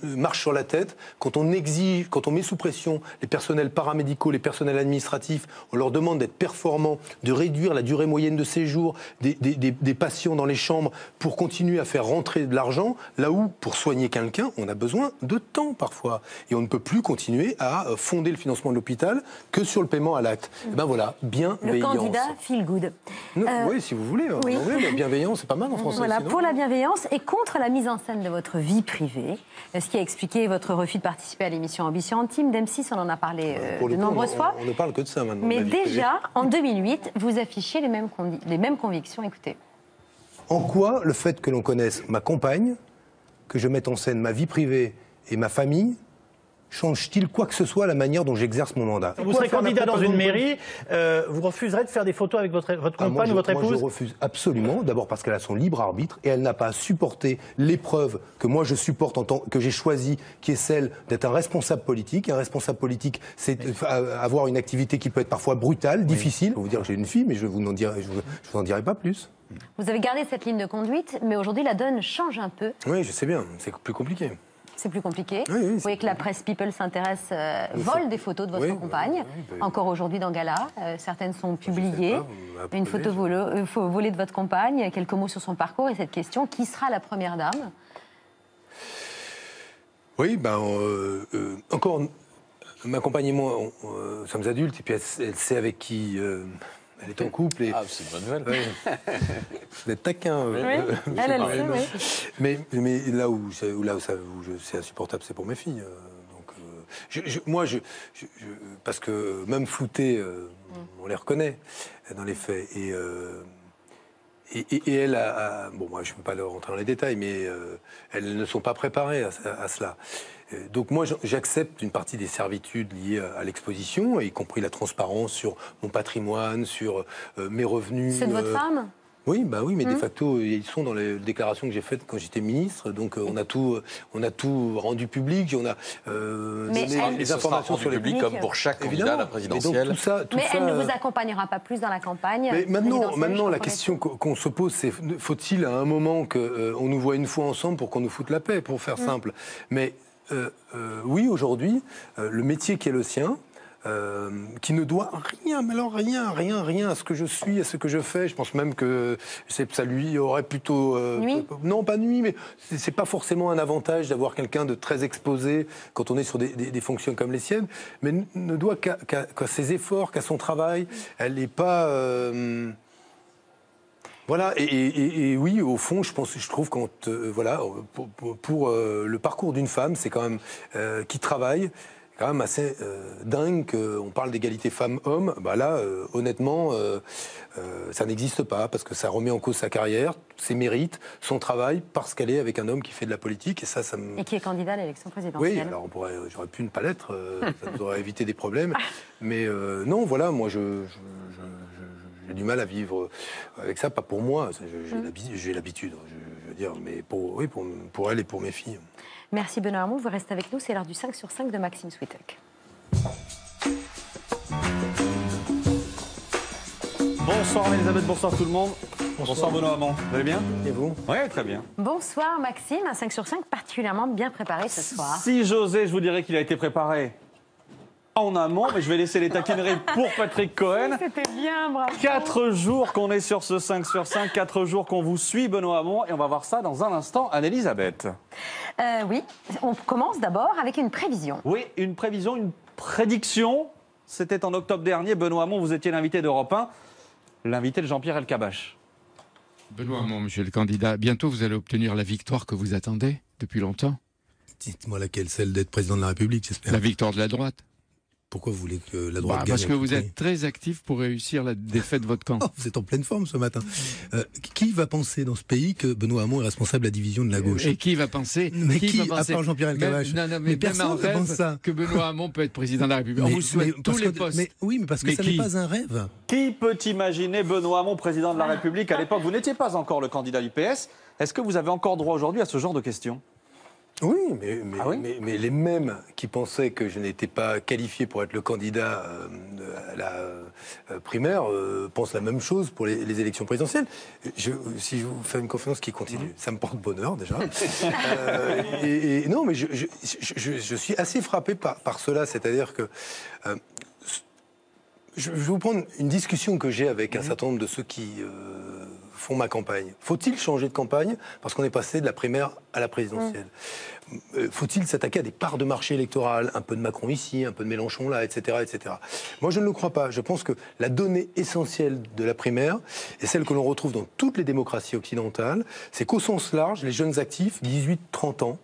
marche sur la tête quand on exige, quand on met sous pression les personnels paramédicaux, les personnels administratifs, on leur demande d'être performants, de réduire la durée moyenne de séjour des patients dans les chambres pour continuer à faire rentrer de l'argent, là où, pour soigner quelqu'un, on a besoin de temps parfois. Et on ne peut plus continuer à fonder le financement de l'hôpital que sur le paiement à l'acte. Et ben voilà, bienveillance. Le candidat feel good. Oui, si vous voulez. Oui. En anglais, la bienveillance, c'est pas mal en français. Voilà, sinon. pour la bienveillance et contre la mise en scène de votre vie privée, ce qui a expliqué votre refus de participer à l'émission Ambition Intime d'M6, on en a parlé de nombreuses fois. On ne parle que de ça maintenant. Mais déjà, en 2008, vous affichez les mêmes convictions. Écoutez. En quoi le fait que l'on connaisse ma compagne, que je mette en scène ma vie privée et ma famille, change-t-il quoi que ce soit à la manière dont j'exerce mon mandat? Vous serez candidat dans une mairie, vous refuserez de faire des photos avec votre compagne ou votre épouse? Moi, je refuse absolument, d'abord parce qu'elle a son libre arbitre et elle n'a pas à supporter l'épreuve que moi je supporte en tant que j'ai choisi, qui est celle d'être un responsable politique. Un responsable politique, c'est avoir une activité qui peut être parfois brutale, difficile. Je vais vous dire que j'ai une fille, mais je vous en dirai pas plus. Vous avez gardé cette ligne de conduite, mais aujourd'hui la donne change un peu. Oui, je sais bien, c'est plus compliqué. C'est plus compliqué. Oui, vous voyez que la presse People s'intéresse, vole des photos de votre compagne. Encore aujourd'hui dans Gala, certaines sont publiées. Une photo volée de votre compagne, quelques mots sur son parcours et cette question, qui sera la première dame? Oui, encore, ma compagne et moi, nous sommes adultes, et puis elle sait avec qui... elle est en couple et... Ah, c'est une bonne nouvelle. Vous êtes taquin. Oui, elle le sait, oui. Mais là où c'est insupportable, c'est pour mes filles. Parce que même floutées, on les reconnaît dans les faits. Et elle bon, moi, je ne peux pas rentrer dans les détails, mais elles ne sont pas préparées à cela. Donc moi, j'accepte une partie des servitudes liées à l'exposition, y compris la transparence sur mon patrimoine, sur mes revenus. C'est de votre femme ? Oui, mais de facto, ils sont dans les déclarations que j'ai faites quand j'étais ministre. Donc on a tout rendu public. On a donné les informations sur les publics, comme pour chaque candidat à la présidentielle. Mais elle ne vous accompagnera pas plus dans la campagne. Mais maintenant, la question qu'on se pose, c'est faut-il à un moment qu'on nous voit une fois ensemble pour qu'on nous foute la paix, pour faire simple. Mais oui, aujourd'hui, le métier qui est le sien, qui ne doit rien, mais alors rien à ce que je suis, à ce que je fais. Je pense même que ça lui aurait plutôt... non, pas nuit, mais c'est pas forcément un avantage d'avoir quelqu'un de très exposé quand on est sur des fonctions comme les siennes, mais ne doit qu'à ses efforts, qu'à son travail. Elle n'est pas... Voilà, et oui, au fond, je trouve pour le parcours d'une femme, c'est quand même qui travaille, quand même assez dingue qu'on parle d'égalité femmes-hommes. Bah là, honnêtement, ça n'existe pas parce que ça remet en cause sa carrière, ses mérites, son travail, parce qu'elle est avec un homme qui fait de la politique. Et ça me... Et qui est candidat à l'élection présidentielle. Oui, alors j'aurais pu ne pas l'être, ça nous aurait évité des problèmes. Mais non, voilà, moi j'ai du mal à vivre avec ça, pas pour moi, j'ai l'habitude, je veux dire, mais pour elle et pour mes filles. Merci Benoît Hamon, vous restez avec nous, c'est l'heure du 5 sur 5 de Maxime Switek. Bonsoir Elisabeth, bonsoir tout le monde. Bonsoir Benoît Hamon, vous allez bien? Et vous? Oui, très bien. Bonsoir Maxime, un 5 sur 5 particulièrement bien préparé ce soir. Si j'osais, je vous dirais qu'il a été préparé en amont, mais je vais laisser les taquineries pour Patrick Cohen. C'était bien, bravo. 4 jours qu'on est sur ce 5 sur 5, 4 jours qu'on vous suit, Benoît Hamon, et on va voir ça dans un instant, Anne-Elisabeth. Oui, on commence d'abord avec une prévision. Oui, une prévision, une prédiction. C'était en octobre dernier, Benoît Hamon, vous étiez l'invité d'Europe 1, l'invité de Jean-Pierre Elkabbach. Benoît Hamon, monsieur le candidat, bientôt vous allez obtenir la victoire que vous attendez depuis longtemps. Dites-moi laquelle, celle d'être président de la République, j'espère. La victoire de la droite. Pourquoi vous voulez que la droite gagne? Parce que vous êtes très actif pour réussir la défaite de votre camp. Oh, vous êtes en pleine forme ce matin. Qui va penser dans ce pays que Benoît Hamon est responsable de la division de la gauche? Et qui va penser? À part Jean-Pierre Elkabbach? Mais personne ne pense ça. Que Benoît Hamon peut être président de la République. On vous souhaite tous les postes. Oui, mais parce que ça n'est pas un rêve. Qui peut imaginer Benoît Hamon président de la République? À l'époque, vous n'étiez pas encore le candidat du PS. Est-ce que vous avez encore droit aujourd'hui à ce genre de questions? Oui, mais les mêmes qui pensaient que je n'étais pas qualifié pour être le candidat à la primaire pensent la même chose pour les élections présidentielles. Si je vous fais une conférence qui continue, ça me porte bonheur déjà. Non, mais je suis assez frappé par cela, c'est-à-dire que je vais vous prendre une discussion que j'ai avec un certain nombre de ceux qui font ma campagne. Faut-il changer de campagne parce qu'on est passé de la primaire à la présidentielle? Faut-il s'attaquer à des parts de marché électoral, un peu de Macron ici, un peu de Mélenchon là, etc., etc. Moi, je ne le crois pas. Je pense que la donnée essentielle de la primaire, et celle que l'on retrouve dans toutes les démocraties occidentales, c'est qu'au sens large, les jeunes actifs, 18-30 ans,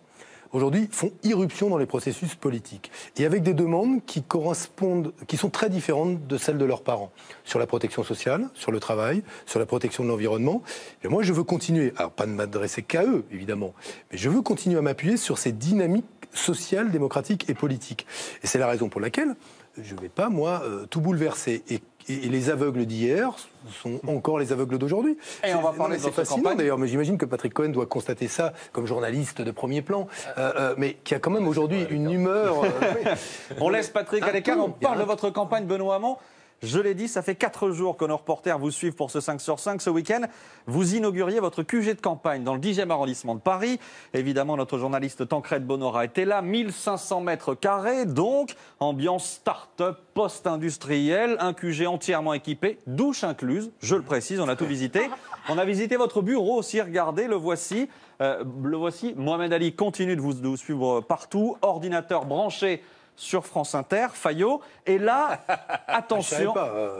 aujourd'hui, font irruption dans les processus politiques. Et avec des demandes qui correspondent, qui sont très différentes de celles de leurs parents. Sur la protection sociale, sur le travail, sur la protection de l'environnement. Et moi, je veux continuer, alors pas de m'adresser qu'à eux, évidemment, mais je veux continuer à m'appuyer sur ces dynamiques sociales, démocratiques et politiques. Et c'est la raison pour laquelle je ne vais pas, moi, tout bouleverser. Et les aveugles d'hier sont encore les aveugles d'aujourd'hui. Et on va parler de votre fascinant campagne. d'ailleurs, mais j'imagine que Patrick Cohen doit constater ça comme journaliste de premier plan, mais qui a quand même aujourd'hui une humeur... On laisse Patrick à l'écart, on parle de votre campagne, Benoît Hamon. Je l'ai dit, ça fait 4 jours que nos reporters vous suivent pour ce 5 sur 5. Ce week-end, vous inauguriez votre QG de campagne dans le 10e arrondissement de Paris. Évidemment, notre journaliste Tancrède Bonora était là. 1500 mètres carrés, donc ambiance start-up, post-industrielle, un QG entièrement équipé, douche incluse, je le précise, on a tout visité. On a visité votre bureau aussi, regardez, le voici. Mohamed Ali continue de vous suivre partout, ordinateur branché sur France Inter, Fayot. Et là, attention,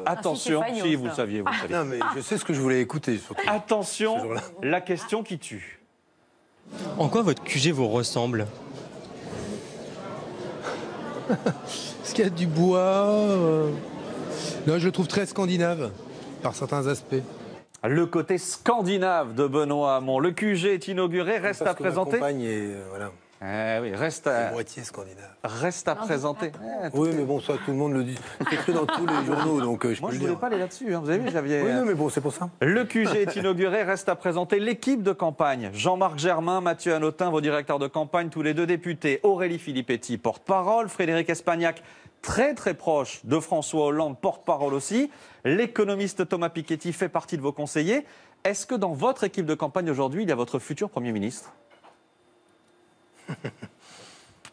attention, si vous le saviez, vous le saviez. Non, mais je sais ce que je voulais écouter. Surtout. Attention, la question qui tue. En quoi votre QG vous ressemble? Est-ce qu'il y a du bois Non, je le trouve très scandinave, par certains aspects. Le côté scandinave de Benoît Hamon. Le QG est inauguré, reste à présenter. Ma compagne est, voilà. Oui, reste à... moitié scandinave. Reste à présenter. Oui, mais bon, ça, tout le monde le dit. C'est écrit dans tous les journaux, donc je Moi, peux je le voulais dire. pas aller là-dessus. Hein. Vous avez vu, j'avais... Oui, non, mais bon, c'est pour ça. Le QG est inauguré, reste à présenter l'équipe de campagne. Jean-Marc Germain, Mathieu Hanotin, vos directeurs de campagne, tous les deux députés. Aurélie Filippetti, porte-parole. Frédéric Espagnac, très très proche de François Hollande, porte-parole aussi. L'économiste Thomas Piketty fait partie de vos conseillers. Est-ce que dans votre équipe de campagne aujourd'hui, il y a votre futur Premier ministre?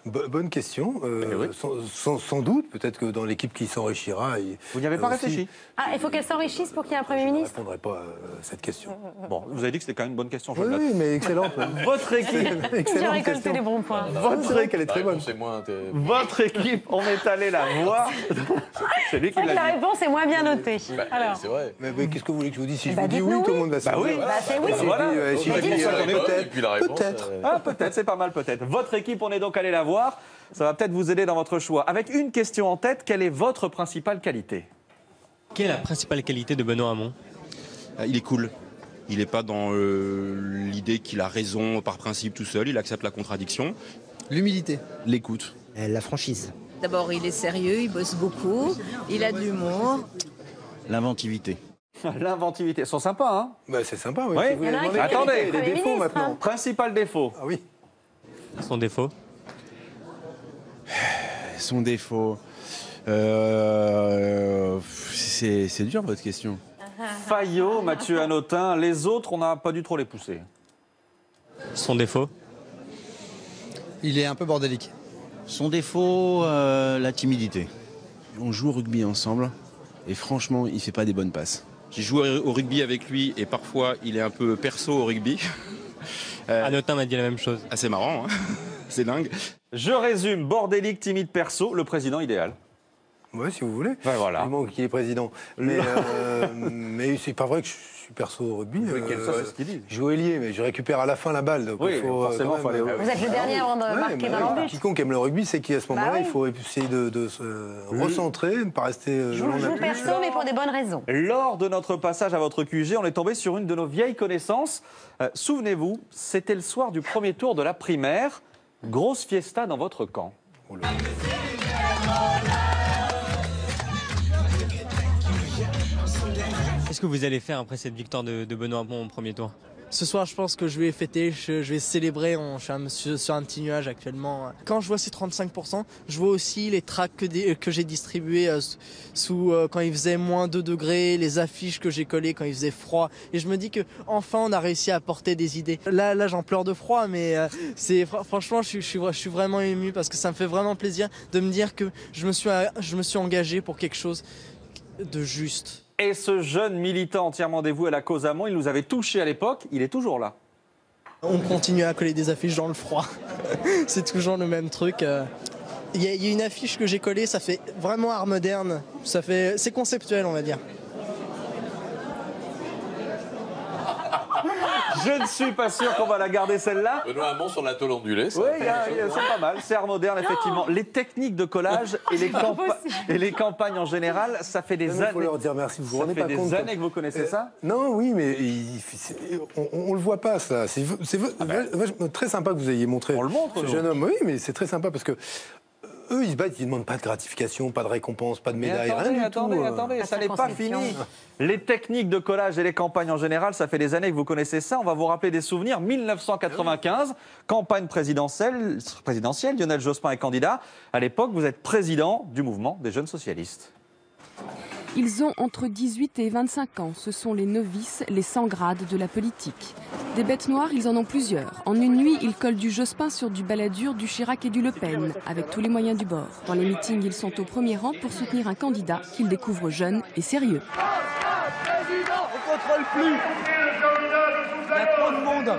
Bonne question. Sans doute, peut-être que dans l'équipe qui s'enrichira... Vous n'y avez pas réfléchi? Ah, il faut qu'elle s'enrichisse pour qu'il y ait un Premier ministre? Je ne répondrai pas à cette question. Bon, vous avez dit que c'était quand même une bonne question. Je Oui, mais excellente. Votre équipe... J'ai récolté les bons points. Elle est très bonne. Votre équipe, on est allé la voir. C'est lui qui La l'a dit. réponse est moins bien notée. Alors. C'est vrai. Mais qu'est-ce que vous voulez que je vous dise? Si je vous dis oui, tout le monde va se Bah oui. C'est oui. Voilà. Si je dis Peut-être. peut-être. Ah, peut-être, c'est pas mal, peut-être. Votre équipe, on est donc allé la voir. savoir. Ça va peut-être vous aider dans votre choix. Avec une question en tête, quelle est votre principale qualité? Quelle est la principale qualité de Benoît Hamon? Il est cool. Il n'est pas dans l'idée qu'il a raison par principe tout seul. Il accepte la contradiction. L'humilité. L'écoute. La franchise. D'abord, il est sérieux, il bosse beaucoup, il a de l'humour. L'inventivité. L'inventivité. Ils sont sympas, hein? Bah, c'est sympa, oui. Oui. Si vous voulez demander Attendez, les défauts maintenant. Principal défaut. Ah oui. Son défaut? Son défaut. C'est dur votre question. Fayot, Mathieu Hanotin, les autres, on n'a pas dû trop les pousser. Son défaut? Il est un peu bordélique. Son défaut, la timidité. On joue au rugby ensemble et franchement, il fait pas des bonnes passes. J'ai joué au rugby avec lui et parfois il est un peu perso au rugby. Hanotin m'a dit la même chose. Ah, c'est marrant, hein. C'est dingue. Je résume, bordélique, timide, perso, le président idéal. Oui, si vous voulez. Ben voilà. Il manque qu'il est président. Mais, mais c'est pas vrai que je suis perso au rugby. Oui, ça, c'est ce qu'il dit. Je joue ailier, mais je récupère à la fin la balle. Donc oui, il faut, forcément, il faut aller au... Vous êtes le dernier avant de marquer dans l'embûche. Quiconque aime le rugby, c'est qu'à ce moment-là, il faut essayer de se recentrer, ne pas rester Je joue perso, mais pour des bonnes raisons. Lors de notre passage à votre QG, on est tombé sur une de nos vieilles connaissances. Souvenez-vous, c'était le soir du premier tour de la primaire. Grosse fiesta dans votre camp. Oh là. Qu'est-ce que vous allez faire après cette victoire de Benoît Hamon au premier tour? Ce soir, je pense que je vais fêter, je vais célébrer. Je suis sur un petit nuage actuellement. Quand je vois ces 35%, je vois aussi les tracts que j'ai distribués quand il faisait moins 2 degrés, les affiches que j'ai collées quand il faisait froid. Et je me dis que enfin, on a réussi à apporter des idées. Là, j'en pleure de froid, mais franchement, je suis vraiment ému parce que ça me fait vraiment plaisir de me dire que je me suis engagé pour quelque chose de juste. Et ce jeune militant entièrement dévoué à la cause Hamon, il nous avait touchés à l'époque, il est toujours là. On continue à coller des affiches dans le froid. C'est toujours le même truc. Il y a une affiche que j'ai collée, ça fait vraiment art moderne. C'est conceptuel, on va dire. Je ne suis pas sûr qu'on va la garder celle-là. Benoît Hamon sur la tôle ondulée. Oui, c'est pas mal. C'est art moderne, effectivement. Les techniques de collage et les campagnes en général, ça fait des années. Il faut leur dire merci. Vous vous rendez pas compte. Ça fait des années que vous connaissez ça? Non, oui, mais on le voit pas, ça. C'est très sympa que vous ayez montré. On le montre, ce jeune homme. Oui, mais c'est très sympa parce que eux, ils se battent, ils ne demandent pas de gratification, pas de récompense, pas de médaille, rien du tout. Attendez, ça n'est pas fini. Les techniques de collage et les campagnes en général, ça fait des années que vous connaissez ça. On va vous rappeler des souvenirs. 1995, campagne présidentielle, Lionel Jospin est candidat. À l'époque, vous êtes président du mouvement des jeunes socialistes. Ils ont entre 18 et 25 ans. Ce sont les novices, les sans grades de la politique. Des bêtes noires, ils en ont plusieurs. En une nuit, ils collent du Jospin sur du Balladur, du Chirac et du Le Pen, avec tous les moyens du bord. Dans les meetings, ils sont au premier rang pour soutenir un candidat qu'ils découvrent jeune et sérieux. On contrôle plus. Il y a trop de monde.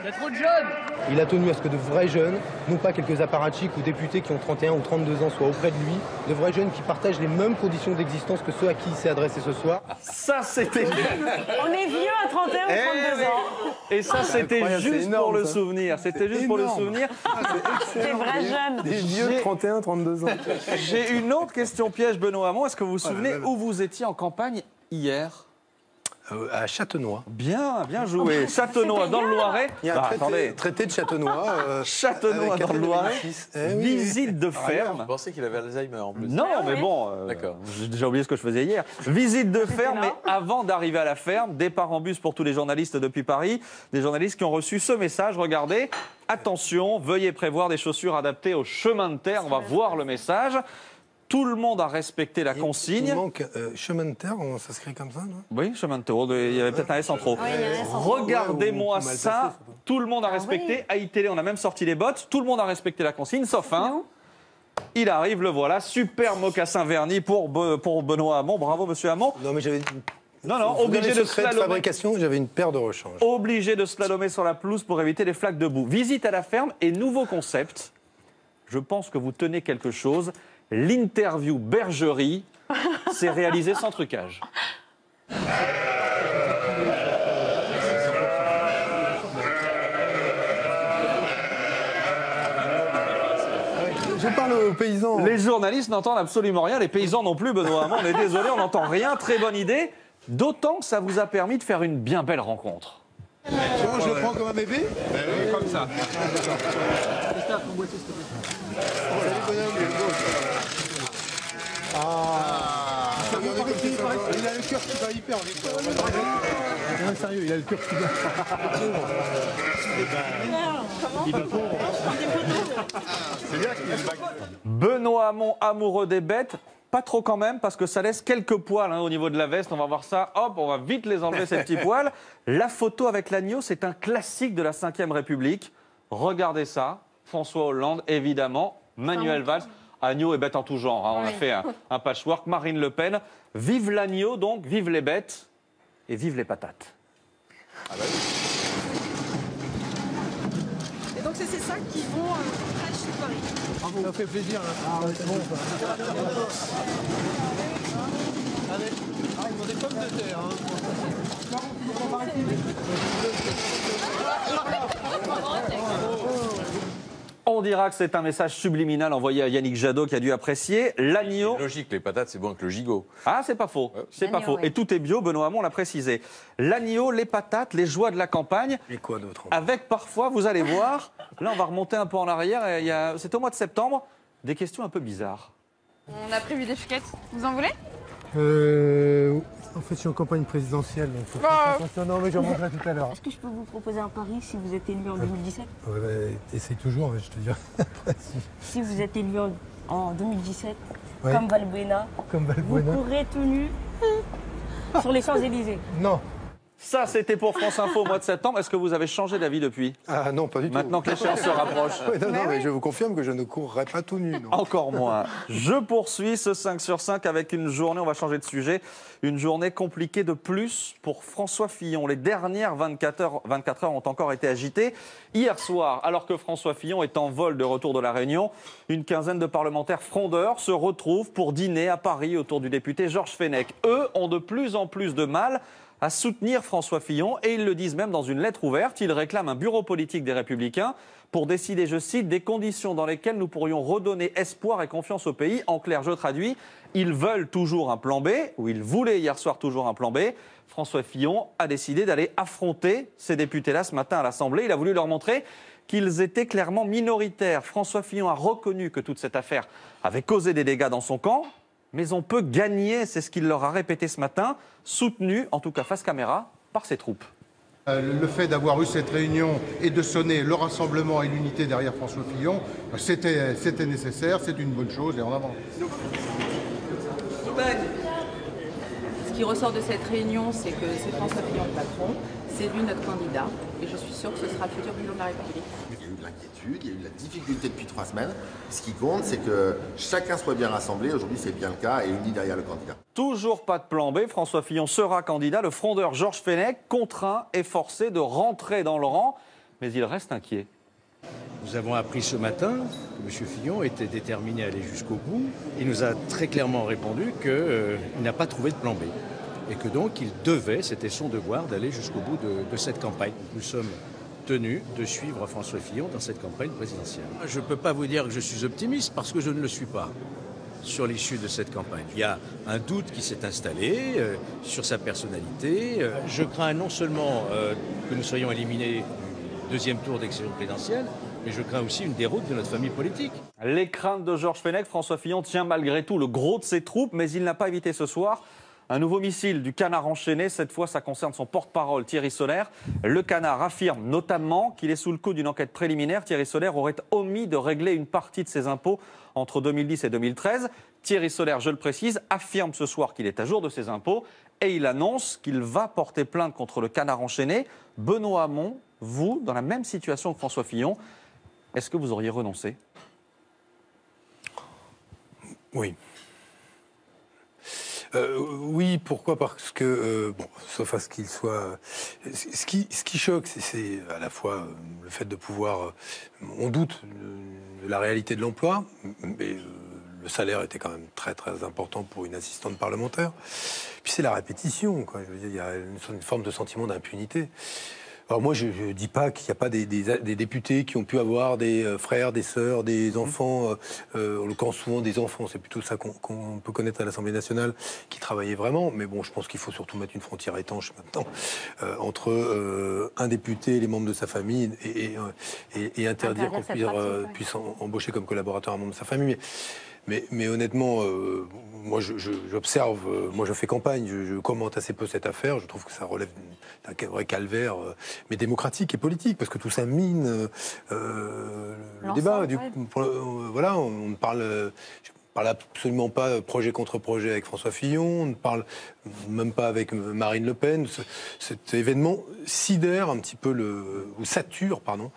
Il y a trop de jeunes. Il a tenu à ce que de vrais jeunes, non pas quelques apparatchiks ou députés qui ont 31 ou 32 ans, soient auprès de lui, de vrais jeunes qui partagent les mêmes conditions d'existence que ceux à qui il s'est adressé ce soir. Ça, c'était... On est vieux à 31 ou 32 ans. Et ça, c'était juste pour le souvenir. C'était juste pour le souvenir. Des vrais jeunes. Des vieux 31, 32 ans. J'ai une autre question piège, Benoît Hamon. Est-ce que vous vous souvenez où vous étiez en campagne hier? À Châtenois. Bien joué. Châtenois, dans le Loiret. Il y a un traité de Châtenois. Châtenois, dans le Loiret. Visite de ferme. Je pensais qu'il avait Alzheimer en plus. Non, mais bon, d'accord. J'ai déjà oublié ce que je faisais hier. Visite de ferme, mais avant d'arriver à la ferme, départ en bus pour tous les journalistes depuis Paris. Des journalistes qui ont reçu ce message. Regardez, attention, veuillez prévoir des chaussures adaptées au chemin de terre. On va voir le message. Tout le monde a respecté la consigne. Il manque chemin de terre, ça s'écrit comme ça, non? Oui, chemin de terre. Il y avait peut-être un S en trop. Regardez-moi ça. Tout le monde a respecté. À iTélé, on a même sorti les bottes. Tout le monde a respecté la consigne, sauf un. Il arrive, le voilà. Super mocassin verni pour Benoît Hamon. Bravo, monsieur Hamon. Non, mais j'avais... Non, obligé de slalomer. Fabrication, j'avais une paire de rechange. Obligé de slalomer sur la pelouse pour éviter les flaques de boue. Visite à la ferme et nouveau concept. Je pense que vous tenez quelque chose. L'interview bergerie, c'est réalisé sans trucage. aux paysans. Les journalistes n'entendent absolument rien, les paysans non plus, Benoît Hamon. On est désolé, on n'entend rien. Très bonne idée, d'autant que ça vous a permis de faire une bien belle rencontre. Je le prends comme un bébé? Oui, comme ça. Il a le cœur qui va hyper vite. Non, sérieux, il a le cœur qui va. Benoît Hamon, amoureux des bêtes. Pas trop quand même, parce que ça laisse quelques poils au niveau de la veste. On va voir ça. Hop, on va vite les enlever, ces petits poils. La photo avec l'agneau, c'est un classique de la Ve République. Regardez ça. François Hollande, évidemment. Manuel Valls. Agneau et bêtes en tout genre. On a fait un patchwork. Marine Le Pen. Vive l'agneau, donc. Vive les bêtes. Et vive les patates. Et donc c'est ces sacs qui vont fraîches sur Paris. Ça fait plaisir. Là. C'est bon. Allez, ils ont des pommes de terre. On dira que c'est un message subliminal envoyé à Yannick Jadot qui a dû apprécier. L'agneau. Logique, les patates, c'est bon avec le gigot. Ah, c'est pas faux. C'est pas faux. Et tout est bio, Benoît Hamon l'a précisé. L'agneau, les patates, les joies de la campagne. Et quoi d'autre? Avec parfois, vous allez voir, là on va remonter un peu en arrière, c'était au mois de septembre, des questions un peu bizarres. On a prévu des chouquettes. Vous en voulez? En fait, je suis en campagne présidentielle, donc faut faire attention. Non, mais j'en montrerai tout à l'heure. Est-ce que je peux vous proposer un pari si vous êtes élu en 2017? Ouais, essaye toujours, je te dirai après. Si vous êtes élu en 2017, Ouais. comme Valbuena, vous courrez tout nu sur les Champs-Élysées? Non. Ça, c'était pour France Info au mois de septembre. Est-ce que vous avez changé d'avis depuis? Ah non, pas du tout. Maintenant que l'échéance se rapproche. Mais je vous confirme que je ne courrai pas tout nu. Non. Encore moins. Je poursuis ce 5 sur 5 avec une journée, on va changer de sujet, une journée compliquée de plus pour François Fillon. Les dernières 24 heures ont encore été agitées. Hier soir, alors que François Fillon est en vol de retour de La Réunion, une quinzaine de parlementaires frondeurs se retrouvent pour dîner à Paris autour du député Georges Fenech. Eux ont de plus en plus de mal à soutenir François Fillon et ils le disent même dans une lettre ouverte. Ils réclament un bureau politique des Républicains pour décider, je cite, des conditions dans lesquelles nous pourrions redonner espoir et confiance au pays. En clair, je traduis, ils veulent toujours un plan B, ou ils voulaient hier soir toujours un plan B. François Fillon a décidé d'aller affronter ces députés-là ce matin à l'Assemblée. Il a voulu leur montrer qu'ils étaient clairement minoritaires. François Fillon a reconnu que toute cette affaire avait causé des dégâts dans son camp. Mais on peut gagner, c'est ce qu'il leur a répété ce matin, soutenu, en tout cas face caméra, par ses troupes. Le fait d'avoir eu cette réunion et de sonner le rassemblement et l'unité derrière François Fillon, c'était nécessaire, c'est une bonne chose et en avant. Ce qui ressort de cette réunion, c'est que c'est François Fillon le patron, c'est lui notre candidat, et je suis sûre que ce sera le futur président de la République. Il y a eu de l'inquiétude, il y a eu de la difficulté depuis 3 semaines. Ce qui compte, c'est que chacun soit bien rassemblé. Aujourd'hui, c'est bien le cas et uni derrière le candidat. Toujours pas de plan B. François Fillon sera candidat. Le frondeur Georges Fenech, contraint et forcé de rentrer dans le rang, mais il reste inquiet. Nous avons appris ce matin que M. Fillon était déterminé à aller jusqu'au bout. Il nous a très clairement répondu qu'il n'a pas trouvé de plan B. Et que donc il devait, c'était son devoir, d'aller jusqu'au bout de cette campagne. Nous sommes tenus de suivre François Fillon dans cette campagne présidentielle. Je ne peux pas vous dire que je suis optimiste parce que je ne le suis pas sur l'issue de cette campagne. Il y a un doute qui s'est installé sur sa personnalité. Je crains non seulement que nous soyons éliminés du deuxième tour d'élection présidentielle, mais je crains aussi une déroute de notre famille politique. Les craintes de Georges Fenech, François Fillon tient malgré tout le gros de ses troupes, mais il n'a pas évité ce soir un nouveau missile du Canard enchaîné. Cette fois, ça concerne son porte-parole Thierry Solère. Le Canard affirme notamment qu'il est sous le coup d'une enquête préliminaire. Thierry Solère aurait omis de régler une partie de ses impôts entre 2010 et 2013. Thierry Solère, je le précise, affirme ce soir qu'il est à jour de ses impôts et il annonce qu'il va porter plainte contre le Canard enchaîné. Benoît Hamon, vous, dans la même situation que François Fillon, est-ce que vous auriez renoncé? Oui. Oui, pourquoi? Parce que, sauf à ce qu'il soit... Ce qui choque, c'est à la fois le fait de pouvoir... on doute de la réalité de l'emploi, mais le salaire était quand même très très important pour une assistante parlementaire. Puis c'est la répétition, quoi. Je veux dire, il y a une forme de sentiment d'impunité. Alors moi, je ne dis pas qu'il n'y a pas des députés qui ont pu avoir des frères, des sœurs, des enfants, en l'occurrence souvent des enfants, c'est plutôt ça qu'on peut connaître à l'Assemblée nationale, qui travaillaient vraiment. Mais bon, je pense qu'il faut surtout mettre une frontière étanche maintenant entre un député et les membres de sa famille et interdire qu'on puisse embaucher comme collaborateur un membre de sa famille. Mais honnêtement, moi j'observe, moi je fais campagne, je commente assez peu cette affaire, je trouve que ça relève d'un vrai calvaire, mais démocratique et politique, parce que tout ça mine le débat. Voilà, on parle... Je ne parle absolument pas projet contre projet avec François Fillon, on ne parle même pas avec Marine Le Pen. Cet événement sidère un petit peu ou sature, pardon,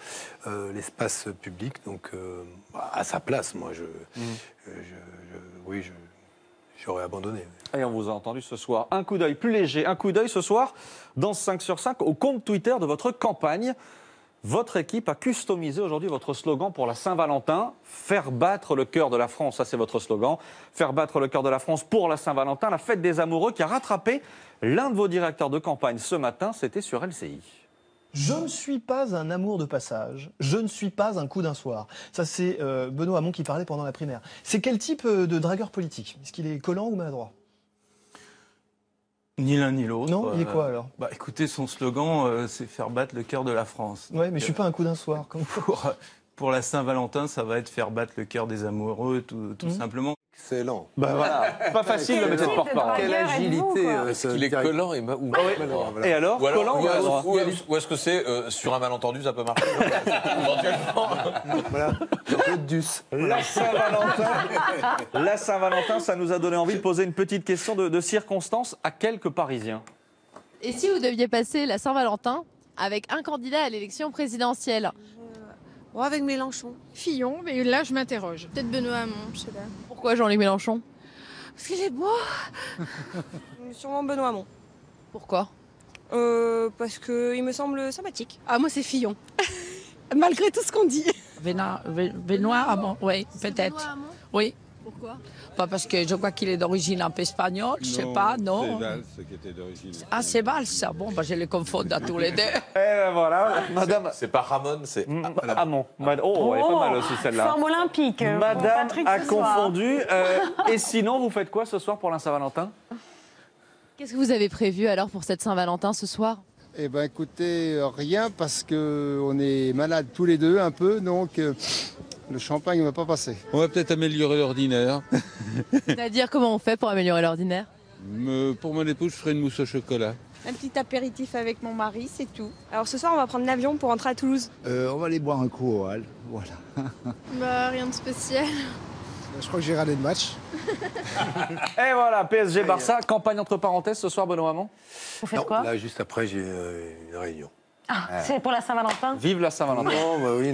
l'espace public. Donc, à sa place, moi, j'aurais abandonné. Et on vous a entendu ce soir. Un coup d'œil plus léger, un coup d'œil ce soir dans 5 sur 5 au compte Twitter de votre campagne. Votre équipe a customisé aujourd'hui votre slogan pour la Saint-Valentin. Faire battre le cœur de la France, ça c'est votre slogan. Faire battre le cœur de la France pour la Saint-Valentin, la fête des amoureux qui a rattrapé l'un de vos directeurs de campagne ce matin, c'était sur LCI. Je ne suis pas un amour de passage, je ne suis pas un coup d'un soir. Ça c'est Benoît Hamon qui parlait pendant la primaire. C'est quel type de dragueur politique? Est-ce qu'il est collant ou maladroit? Ni l'un ni l'autre. Non, il est quoi alors? Écoutez, son slogan, c'est faire battre le cœur de la France. Ouais, mais je suis pas un coup d'un soir. Comme pour la Saint-Valentin, ça va être faire battre le cœur des amoureux, tout simplement. Excellent. Voilà. Pas facile le métier de porte-parole. Quelle agilité. Il est collant et Et alors, collant ou est-ce que c'est sur un malentendu, ça peut marcher éventuellement. Voilà. Un peu de duce. La Saint-Valentin, ça nous a donné envie de poser une petite question de circonstance à quelques Parisiens. Et si vous deviez passer la Saint-Valentin avec un candidat à l'élection présidentielle? Avec Mélenchon. Fillon, mais là je m'interroge. Peut-être Benoît Hamon, je sais pas. Pourquoi Jean-Luc Mélenchon? Parce qu'il est beau. Sûrement Benoît Hamon. Pourquoi? Parce qu'il me semble sympathique. Ah, moi c'est Fillon. Malgré tout ce qu'on dit. Benoît Hamon, oui, peut-être. Oui. Pourquoi? Pas parce que je crois qu'il est d'origine un peu espagnole, je sais pas, non. C'est Valls qui était d'origine. Ah, c'est Valls, ça. Bon, je les confonds à tous les deux. Et voilà, madame. C'est pas Ramon, c'est Hamon. Oh, elle est pas mal aussi celle-là. Forme olympique. Madame Patrick, a ce soir. confondu. Et sinon, vous faites quoi ce soir pour la Saint-Valentin? Qu'est-ce que vous avez prévu alors pour cette Saint-Valentin ce soir? Eh bien écoutez, rien parce qu'on est malades tous les deux un peu, donc le champagne ne va pas passer. On va peut-être améliorer l'ordinaire. C'est-à-dire comment on fait pour améliorer l'ordinaire? Pour mon épouse, je ferai une mousse au chocolat. Un petit apéritif avec mon mari, c'est tout. Alors ce soir, on va prendre l'avion pour rentrer à Toulouse. On va aller boire un coup au hall, voilà. Rien de spécial. Je crois que j'ai raté le match. Et voilà, PSG Barça, campagne entre parenthèses ce soir, Benoît Hamon. Vous faites quoi? Là, juste après, j'ai une réunion. C'est pour la Saint-Valentin? Vive la Saint-Valentin. Non, mais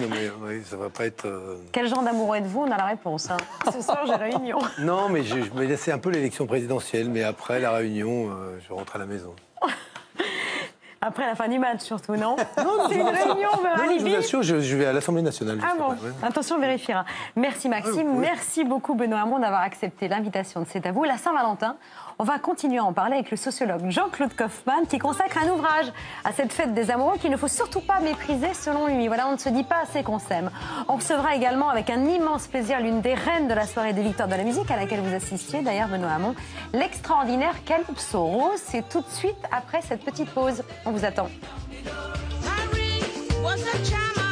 ça va pas être... Quel genre d'amoureux êtes-vous? On a la réponse. Ce soir, j'ai réunion. Non, mais je me laissais un peu l'élection présidentielle, mais après la réunion, je rentre à la maison. Après la fin du match, surtout, non? Non, c'est une réunion, je vous assure, je vais à l'Assemblée nationale. Ah bon, attention, on vérifiera. Merci Maxime, merci beaucoup Benoît Hamon d'avoir accepté l'invitation de C'est à vous. La Saint-Valentin, on va continuer à en parler avec le sociologue Jean-Claude Kaufmann qui consacre un ouvrage à cette fête des amoureux qu'il ne faut surtout pas mépriser selon lui. Voilà, on ne se dit pas assez qu'on s'aime. On recevra également avec un immense plaisir l'une des reines de la soirée des victoires de la musique à laquelle vous assistiez d'ailleurs Benoît Hamon, l'extraordinaire Calypso. Rose, c'est tout de suite après cette petite pause. On vous attend. Was a charm.